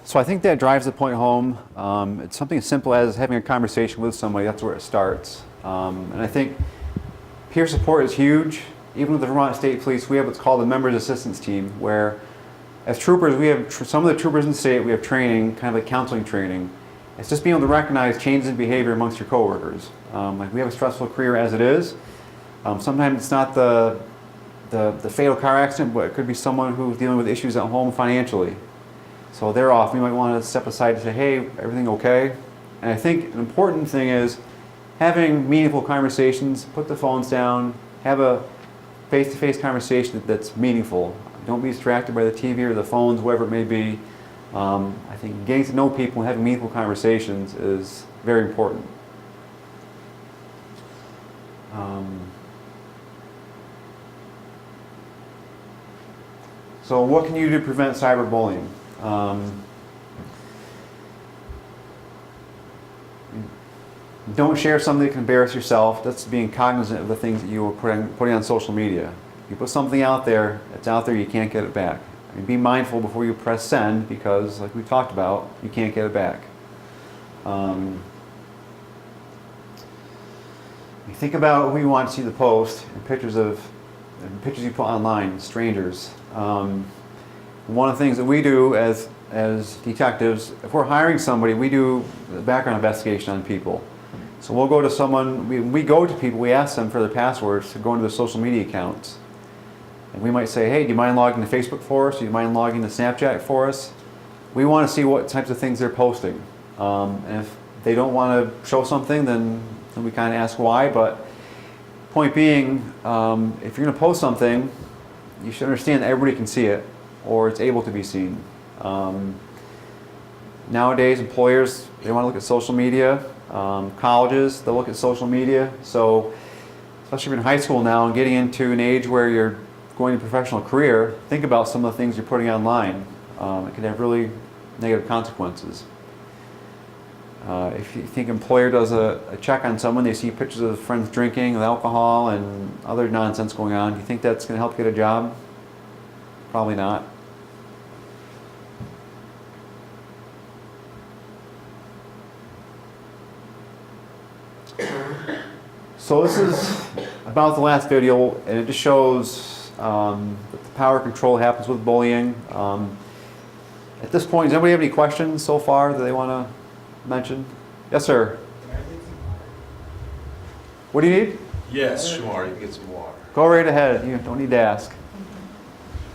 Speaker 1: So I think that drives the point home. It's something as simple as having a conversation with somebody. That's where it starts. And I think peer support is huge. Even with the Vermont State Police, we have what's called the Members Assistance Team, where as troopers, we have some of the troopers in the state, we have training, kind of like counseling training. It's just being able to recognize changes in behavior amongst your coworkers. Like we have a stressful career as it is. Sometimes it's not the fatal car accident, but it could be someone who's dealing with issues at home financially. So they're off. We might want to step aside and say, hey, everything okay? And I think an important thing is having meaningful conversations, put the phones down, have a face-to-face conversation that's meaningful. Don't be distracted by the TV or the phones, whatever it may be. I think getting to know people and having meaningful conversations is very important. So what can you do to prevent cyberbullying? Don't share something that can embarrass yourself. That's being cognizant of the things that you are putting on social media. You put something out there, it's out there, you can't get it back. I mean, be mindful before you press send because, like we talked about, you can't get it back. You think about who you want to see the post and pictures you put online, strangers. One of the things that we do as detectives, if we're hiring somebody, we do a background investigation on people. So we'll go to someone, we go to people, we ask them for their passwords to go into their social media accounts. And we might say, hey, do you mind logging to Facebook for us? Do you mind logging to Snapchat for us? We want to see what types of things they're posting. And if they don't want to show something, then we kind of ask why. But point being, if you're going to post something, you should understand that everybody can see it, or it's able to be seen. Nowadays, employers, they want to look at social media. Colleges, they'll look at social media. So, especially if you're in high school now and getting into an age where you're going to professional career, think about some of the things you're putting online. It can have really negative consequences. If you think an employer does a check on someone, they see pictures of friends drinking with alcohol and other nonsense going on, do you think that's going to help get a job? Probably not. So this is about the last video, and it just shows that the power control happens with bullying. At this point, does anybody have any questions so far that they want to mention? Yes, sir. What do you need?
Speaker 7: Yes, sure, you can get some water.
Speaker 1: Go right ahead. You don't need to ask.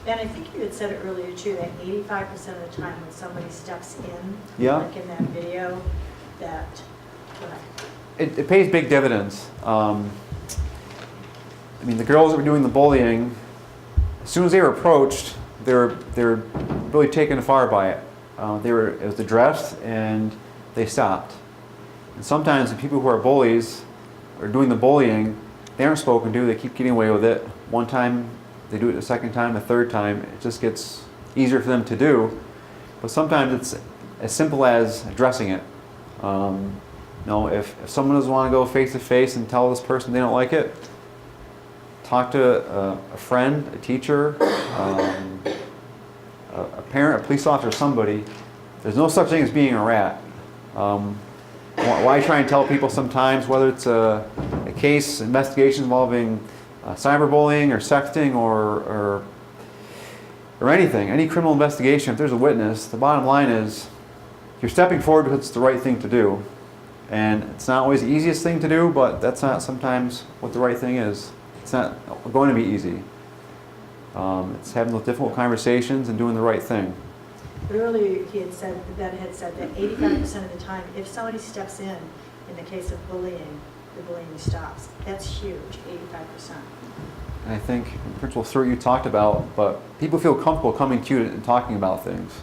Speaker 5: And I think you had said it earlier too, that 85% of the time when somebody steps in,
Speaker 1: Yeah.
Speaker 5: like in that video, that,
Speaker 1: It pays big dividends. I mean, the girls that were doing the bullying, as soon as they were approached, they were really taken afar by it. It was addressed and they stopped. And sometimes the people who are bullies or doing the bullying, they aren't spoken to. They keep getting away with it. One time, they do it the second time, the third time. It just gets easier for them to do. But sometimes it's as simple as addressing it. If someone doesn't want to go face to face and tell this person they don't like it, talk to a friend, a teacher, a parent, a police officer, somebody. There's no such thing as being a rat. Why try and tell people sometimes, whether it's a case investigation involving cyberbullying or sexting or anything, any criminal investigation, if there's a witness, the bottom line is you're stepping forward because it's the right thing to do. And it's not always the easiest thing to do, but that's not sometimes what the right thing is. It's not going to be easy. It's having those difficult conversations and doing the right thing.
Speaker 5: but earlier he had said, that 85% of the time, if somebody steps in the case of bullying, the bullying stops. That's huge, 85%.
Speaker 1: And I think Principal Stewart, you talked about, but people feel comfortable coming to you and talking about things.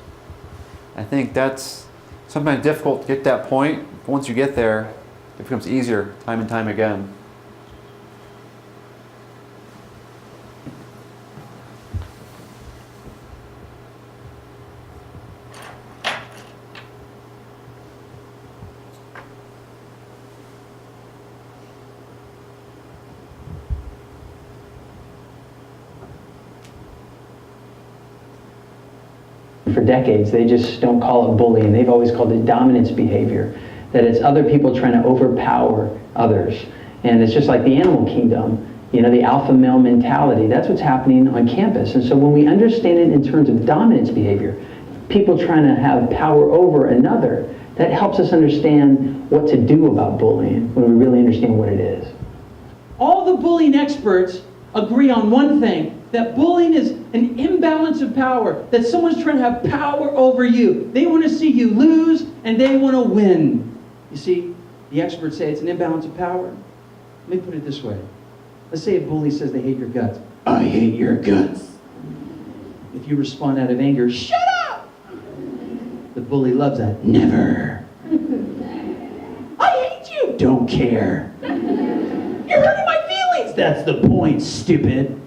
Speaker 1: I think that's sometimes difficult to get that point, but once you get there, it becomes easier time and time again.
Speaker 10: For decades, they just don't call it bullying. They've always called it dominance behavior, that it's other people trying to overpower others. And it's just like the animal kingdom, you know, the alpha male mentality. That's what's happening on campus. And so when we understand it in terms of dominance behavior, people trying to have power over another, that helps us understand what to do about bullying when we really understand what it is.
Speaker 11: All the bullying experts agree on one thing, that bullying is an imbalance of power, that someone's trying to have power over you. They want to see you lose and they want to win. You see, the experts say it's an imbalance of power. Let me put it this way. Let's say a bully says they hate your guts. I hate your guts. If you respond out of anger, shut up! The bully loves that. Never. I hate you. Don't care. You're hurting my feelings. That's the point, stupid.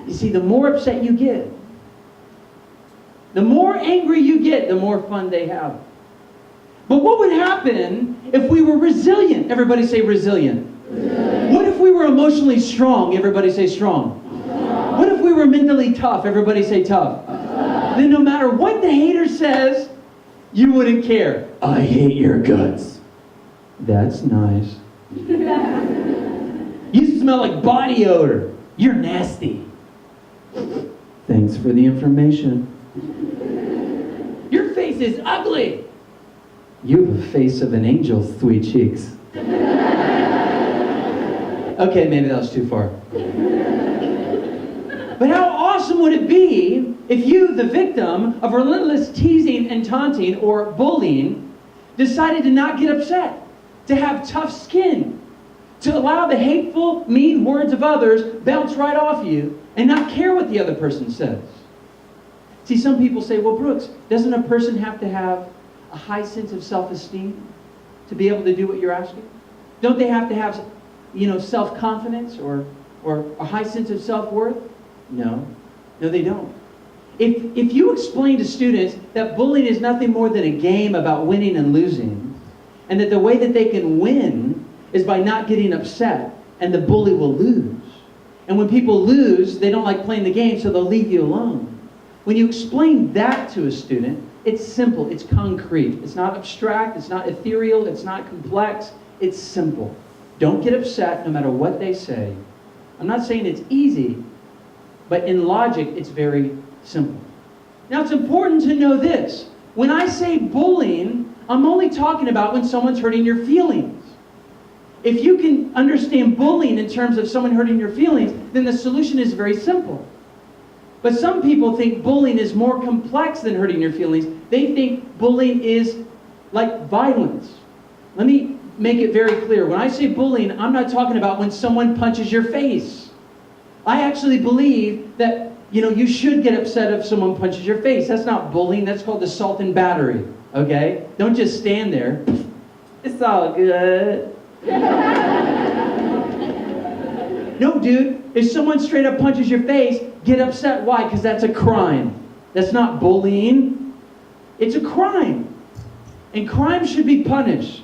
Speaker 11: You see, the more upset you get, the more angry you get, the more fun they have. But what would happen if we were resilient? Everybody say resilient. What if we were emotionally strong? Everybody say strong. What if we were mentally tough? Everybody say tough. Then no matter what the hater says, you wouldn't care. I hate your guts. That's nice. You smell like body odor. You're nasty. Thanks for the information. Your face is ugly. You have a face of an angel, sweet cheeks. Okay, maybe that was too far. But how awesome would it be if you, the victim of relentless teasing and taunting or bullying, decided to not get upset, to have tough skin, to allow the hateful, mean words of others bounce right off you and not care what the other person says? See, some people say, well, Brooks, doesn't a person have to have a high sense of self-esteem to be able to do what you're asking? Don't they have to have, self-confidence or a high sense of self-worth? No, they don't. If you explain to students that bullying is nothing more than a game about winning and losing, and that the way that they can win is by not getting upset, and the bully will lose. And when people lose, they don't like playing the game, so they'll leave you alone. When you explain that to a student, it's simple, it's concrete. It's not abstract, it's not ethereal, it's not complex, it's simple. Don't get upset no matter what they say. I'm not saying it's easy, but in logic, it's very simple. Now, it's important to know this. When I say bullying, I'm only talking about when someone's hurting your feelings. If you can understand bullying in terms of someone hurting your feelings, then the solution is very simple. But some people think bullying is more complex than hurting your feelings. They think bullying is like violence. Let me make it very clear. When I say bullying, I'm not talking about when someone punches your face. I actually believe that, you should get upset if someone punches your face. That's not bullying. That's called assault and battery. Okay? Don't just stand there. It's all good. No, dude. If someone straight up punches your face, get upset. Why? Because that's a crime. That's not bullying. It's a crime. And crime should be punished.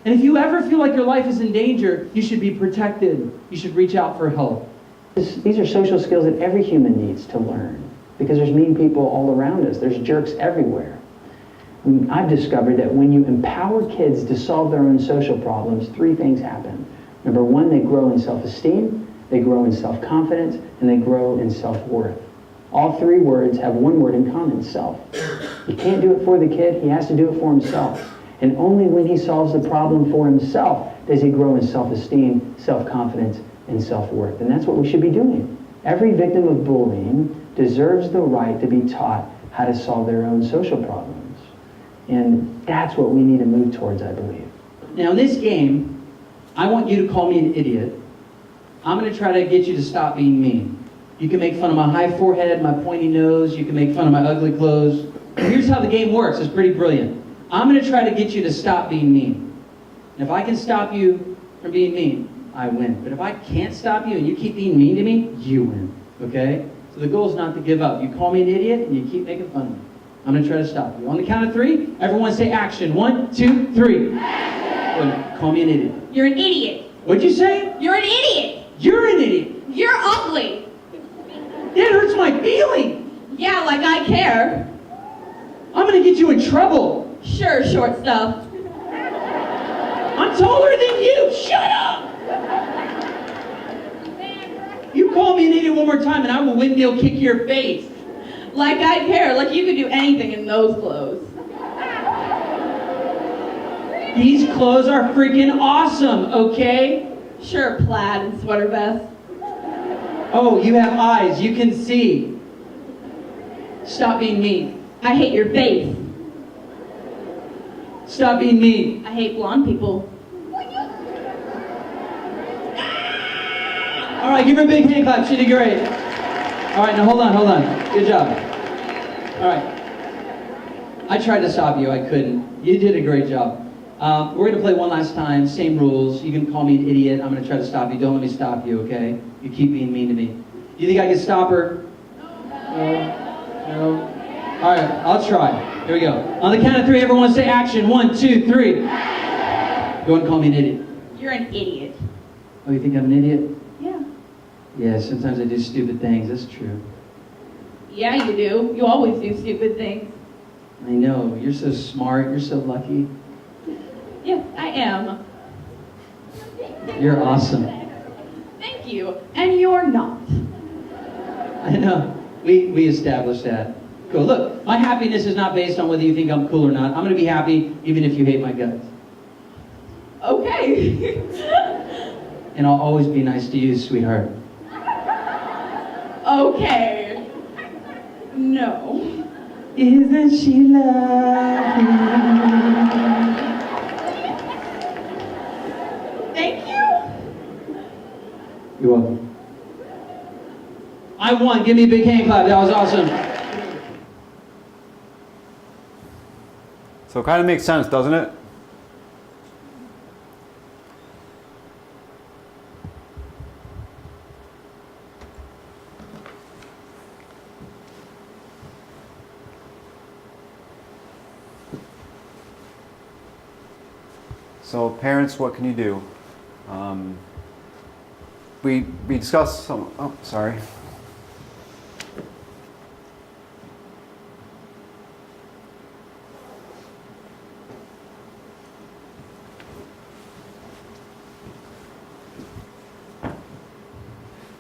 Speaker 11: And if you ever feel like your life is in danger, you should be protected. You should reach out for help.
Speaker 10: These are social skills that every human needs to learn, because there's mean people all around us. There's jerks everywhere. I've discovered that when you empower kids to solve their own social problems, 3 things happen. Number 1, they grow in self-esteem, they grow in self-confidence, and they grow in self-worth. All 3 words have one word in common: self. You can't do it for the kid, he has to do it for himself. And only when he solves the problem for himself does he grow in self-esteem, self-confidence, and self-worth. And that's what we should be doing. Every victim of bullying deserves the right to be taught how to solve their own social problems. And that's what we need to move towards, I believe.
Speaker 11: Now, in this game, I want you to call me an idiot. I'm going to try to get you to stop being mean. You can make fun of my high forehead, my pointy nose. You can make fun of my ugly clothes. Here's how the game works. It's pretty brilliant. I'm going to try to get you to stop being mean. And if I can stop you from being mean, I win. But if I can't stop you and you keep being mean to me, you win. Okay? So the goal is not to give up. You call me an idiot and you keep making fun of me. I'm going to try to stop you. On the count of 3, everyone say action. 1, 2, 3. Action. Call me an idiot.
Speaker 2: You're an idiot.
Speaker 11: What'd you say?
Speaker 2: You're an idiot.
Speaker 11: You're an idiot.
Speaker 2: You're ugly.
Speaker 11: That hurts my feelings. Yeah, like I care. I'm gonna get you in trouble.
Speaker 12: Sure, short stuff.
Speaker 11: I'm taller than you. Shut up. You call me an idiot one more time and I will windmill kick your face.
Speaker 12: Like I care, like you could do anything in those clothes.
Speaker 11: These clothes are freaking awesome, okay?
Speaker 12: Sure, plaid and sweater vest.
Speaker 11: Oh, you have eyes. You can see. Stop being mean.
Speaker 12: I hate your face.
Speaker 11: Stop being mean.
Speaker 12: I hate blonde people.
Speaker 11: All right, give her a big hand clap. She did great. All right, now hold on. Good job. All right. I tried to stop you. I couldn't. You did a great job. We're going to play one last time. Same rules. You can call me an idiot. I'm going to try to stop you. Don't let me stop you, okay? You keep being mean to me. You think I can stop her? No. All right, I'll try. Here we go. On the count of 3, everyone say action. 1, 2, 3. Go ahead and call me an idiot.
Speaker 12: You're an idiot.
Speaker 11: Oh, you think I'm an idiot?
Speaker 12: Yeah.
Speaker 11: Yeah, sometimes I do stupid things. That's true.
Speaker 12: Yeah, you do. You always do stupid things.
Speaker 11: I know. You're so smart. You're so lucky.
Speaker 12: Yes, I am.
Speaker 11: You're awesome.
Speaker 12: Thank you. And you're not.
Speaker 11: I know. We established that. Cool. Look, my happiness is not based on whether you think I'm cool or not. I'm going to be happy even if you hate my guts.
Speaker 12: Okay.
Speaker 11: And I'll always be nice to you, sweetheart.
Speaker 12: Okay. No.
Speaker 11: Isn't she lovely?
Speaker 12: Thank you.
Speaker 11: You're welcome. I won. Give me a big hand clap. That was awesome.
Speaker 1: So it kind of makes sense, doesn't it? So parents, what can you do? We discussed some, oh, sorry.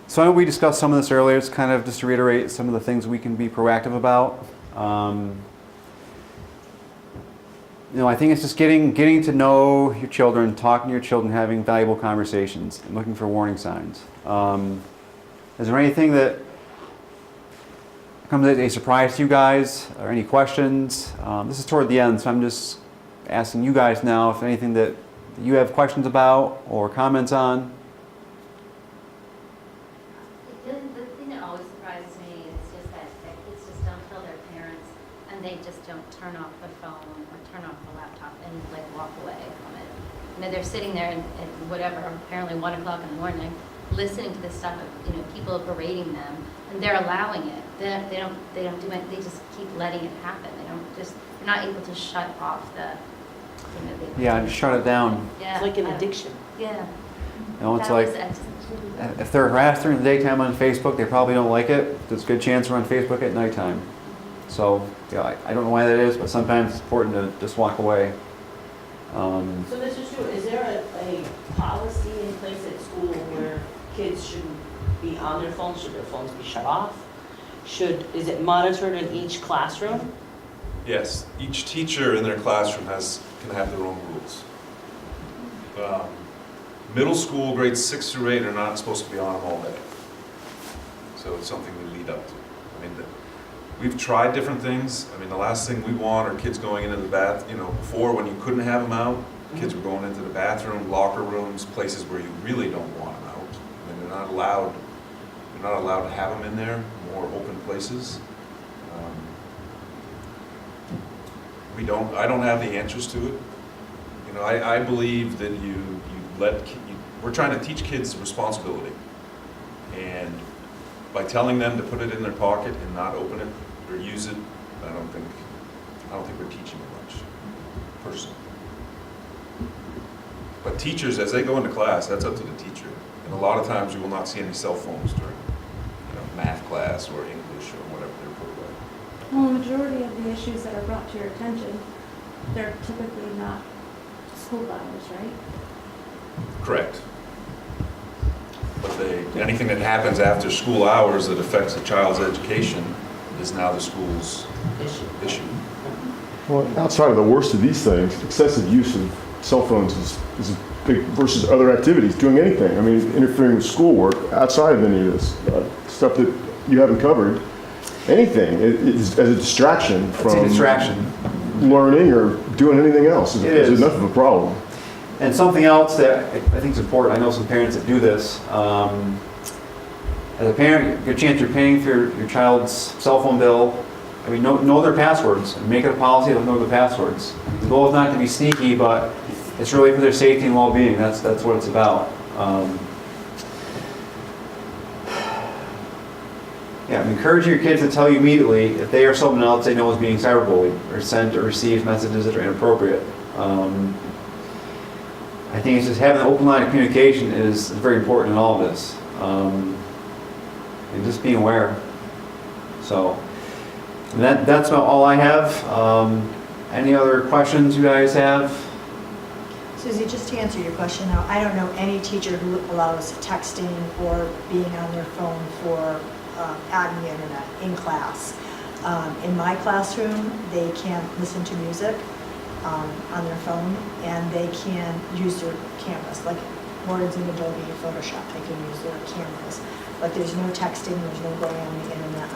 Speaker 1: So I know we discussed some of this earlier. It's kind of just to reiterate some of the things we can be proactive about. You know, I think it's just getting to know your children, talking to your children, having valuable conversations, and looking for warning signs. Is there anything that comes as a surprise to you guys, or any questions? This is toward the end, so I'm just asking you guys now if anything that you have questions about or comments on.
Speaker 4: The thing that always surprises me is just that kids just don't tell their parents, and they just don't turn off the phone or turn off the laptop and like walk away from it. You know, they're sitting there and whatever, apparently 1 o'clock in the morning, listening to this stuff of, you know, people berating them, and they're allowing it. They don't do it. They just keep letting it happen. They're not able to shut off the. You know,
Speaker 1: Yeah, just shut it down.
Speaker 4: Yeah,
Speaker 2: It's like an addiction.
Speaker 4: Yeah.
Speaker 1: You know, it's
Speaker 4: That
Speaker 1: like,
Speaker 4: was-
Speaker 1: if they're harassed during the daytime on Facebook, they probably don't like it. There's a good chance they're on Facebook at nighttime. So, yeah, I don't know why that is, but sometimes it's important to just walk away.
Speaker 2: So Mr. Stewart, is there a policy in place at school where kids shouldn't be on their phones? Should their phones be shut off? Is it monitored in each classroom?
Speaker 7: Yes, each teacher in their classroom can have their own rules. Middle school, grades 6 through 8 are not supposed to be on them all day. So it's something we lead up to. I mean, we've tried different things. I mean, the last thing we want are kids going into the bath, you know, before when you couldn't have them out, kids were going into the bathroom, locker rooms, places where you really don't want them out. I mean, they're not allowed to have them in there, more open places. I don't have the answers to it. You know, I believe that we're trying to teach kids responsibility. And by telling them to put it in their pocket and not open it or use it, I don't think we're teaching them much, personally. But teachers, as they go into class, that's up to the teacher. And a lot of times you will not see any cell phones during, you know, math class or English or whatever they're put away.
Speaker 8: Well, the majority of the issues that are brought to your attention, they're typically not school hours, right?
Speaker 7: Correct. But anything that happens after school hours that affects a child's education is now the school's issue.
Speaker 6: Well, outside of the worst of these things, excessive use of cell phones is big versus other activities, doing anything. I mean, interfering with schoolwork outside of any of this stuff that you haven't covered. Anything as a distraction from
Speaker 1: It's a distraction.
Speaker 6: learning or doing anything else is enough of a problem.
Speaker 1: And something else that I think is important, I know some parents that do this. As a parent, good chance you're paying for your child's cell phone bill. I mean, know their passwords and make it a policy to know the passwords. The goal is not to be sneaky, but it's really for their safety and well-being. That's what it's about. Yeah, encourage your kids to tell you immediately if they or someone else they know is being cyberbullied or sent or received messages that are inappropriate. I think it's just having an open line of communication is very important in all of this. And just being aware. So that's about all I have. Any other questions you guys have?
Speaker 5: Susie, just to answer your question now, I don't know any teacher who allows texting or being on their phone for on the internet in class. In my classroom, they can't listen to music on their phone, and they can use their cameras, like Word's in Adobe and Photoshop, they can use their cameras. But there's no texting, there's no going on the internet.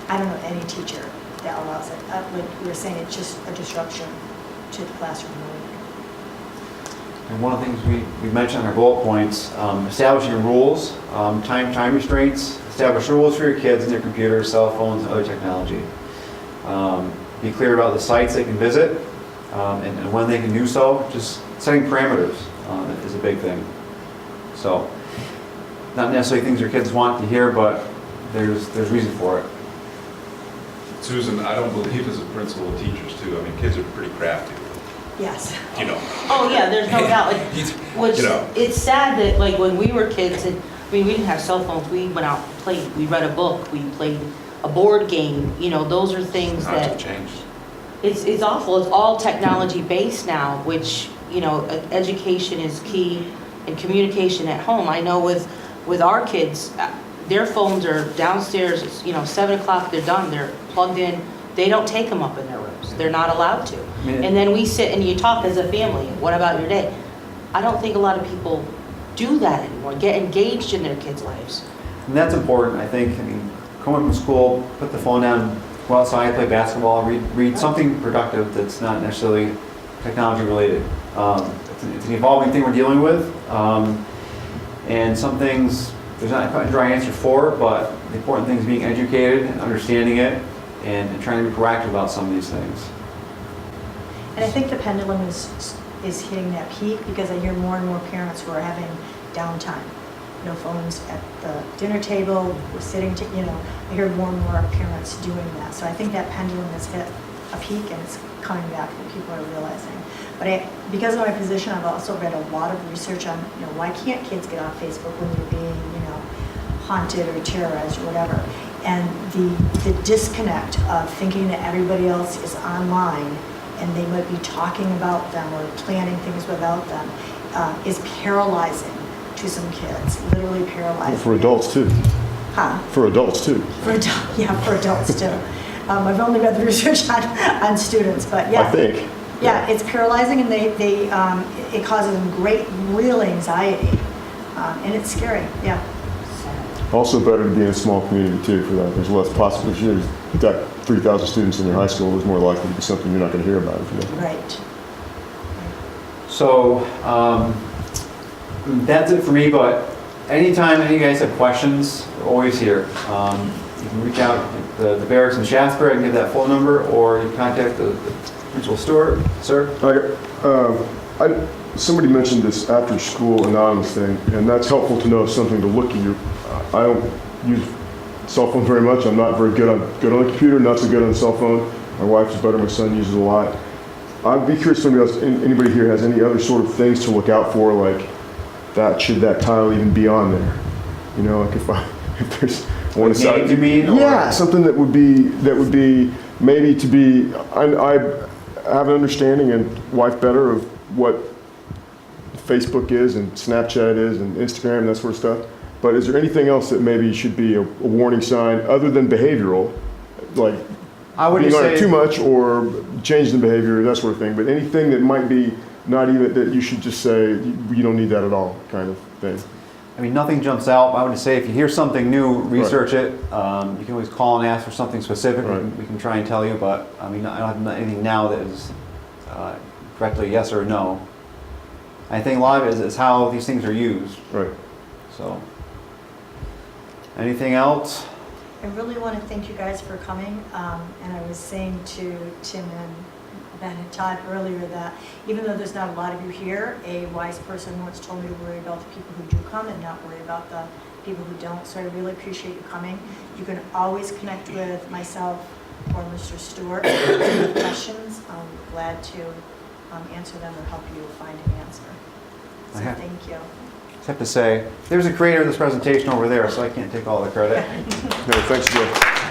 Speaker 5: I don't know any teacher that allows it. Like we were saying, it's just a disruption to the classroom.
Speaker 1: And one of the things we mentioned in our bullet points, establishing rules, time restraints, establish rules for your kids and their computers, cell phones, and other technology. Be clear about the sites they can visit and when they can do so. Just setting parameters is a big thing. So, not necessarily things your kids want to hear, but there's reason for it.
Speaker 7: Susan, I don't believe as a principal and teachers too. I mean, kids are pretty crafty.
Speaker 5: Yes.
Speaker 7: You know.
Speaker 2: Oh, yeah, there's no doubt. Like, which,
Speaker 7: You know.
Speaker 2: it's sad that, like, when we were kids, and, I mean, we didn't have cell phones, we went out and played, we read a book, we played a board game, you know, those are things
Speaker 7: Times have
Speaker 2: that,
Speaker 7: changed.
Speaker 2: it's awful, it's all technology-based now, which, you know, education is key, and communication at home. I know with our kids, their phones are downstairs, it's, you know, 7 o'clock, they're done, they're plugged in, they don't take them up in their rooms, they're not allowed to. And then we sit and you talk as a family, what about your day? I don't think a lot of people do that anymore, get engaged in their kids' lives.
Speaker 1: And that's important, I think. I mean, come home from school, put the phone down, go outside, play basketball, read something productive that's not necessarily technology related. It's an evolving thing we're dealing with. And some things, there's not a cut and dry answer for, but the important thing is being educated, understanding it, and trying to be proactive about some of these things.
Speaker 5: And I think the pendulum is hitting that peak because I hear more and more parents who are having downtime. No phones at the dinner table, we're sitting to, you know, I hear more and more parents doing that. So I think that pendulum has hit a peak and it's coming back and people are realizing. But because of my position, I've also read a lot of research on, you know, why can't kids get off Facebook when they're being, you know, haunted or terrorized or whatever. And the disconnect of thinking that everybody else is online and they might be talking about them or planning things without them is paralyzing to some kids, literally paralyzing.
Speaker 6: For adults too.
Speaker 5: Huh?
Speaker 6: For adults too.
Speaker 5: For adults too. I've only read the research on students, but yeah.
Speaker 6: I think.
Speaker 5: Yeah, it's paralyzing and it causes them great, real anxiety. And it's scary, yeah.
Speaker 6: Also better to be in a small community too for that. There's less possible. If you've got 3,000 students in your high school, there's more likely to be something you're not going to hear about. If you know.
Speaker 5: Right.
Speaker 1: So that's it for me, but anytime any of you guys have questions, we're always here. You can reach out to the barracks in Shasbury and give that phone number, or you can contact the Principal Stewart. Sir?
Speaker 6: Somebody mentioned this after school anonymous thing, and that's helpful to know something to look at. I don't use cell phone very much. I'm not very good on the computer, not so good on the cell phone. My wife's better, my son uses it a lot. I'd be curious if anybody here has any other sort of things to look out for, like that, should that tile even be on there? You know, like if there's one side.
Speaker 1: You mean?
Speaker 6: Yeah, something that would be maybe to be, I have an understanding and wife better of what Facebook is and Snapchat is and Instagram and that sort of stuff. But is there anything else that maybe should be a warning sign other than behavioral, like
Speaker 1: I would
Speaker 6: being
Speaker 1: just
Speaker 6: on it
Speaker 1: say,
Speaker 6: too much or changing the behavior, that sort of thing? But anything that might be not even, that you should just say, you don't need that at all, kind of thing.
Speaker 1: I mean, nothing jumps out. I would just say if you hear something new, research it. You can always call and ask for something specific.
Speaker 6: Right.
Speaker 1: We can try and tell you, but I mean, I don't have anything now that is correctly yes or no. I think a lot of it is how these things are used.
Speaker 6: Right.
Speaker 1: So, anything else?
Speaker 5: I really want to thank you guys for coming, and I was saying to Tim and Ben and Todd earlier that even though there's not a lot of you here, a wise person once told me to worry about the people who do come and not worry about the people who don't, so I really appreciate you coming. You can always connect with myself or Mr. Stewart if you have questions. I'm glad to answer them or help you find an answer. So thank you.
Speaker 1: I just have to say, there's a creator of this presentation over there, so I can't take all the credit.
Speaker 6: No, thanks, Joe.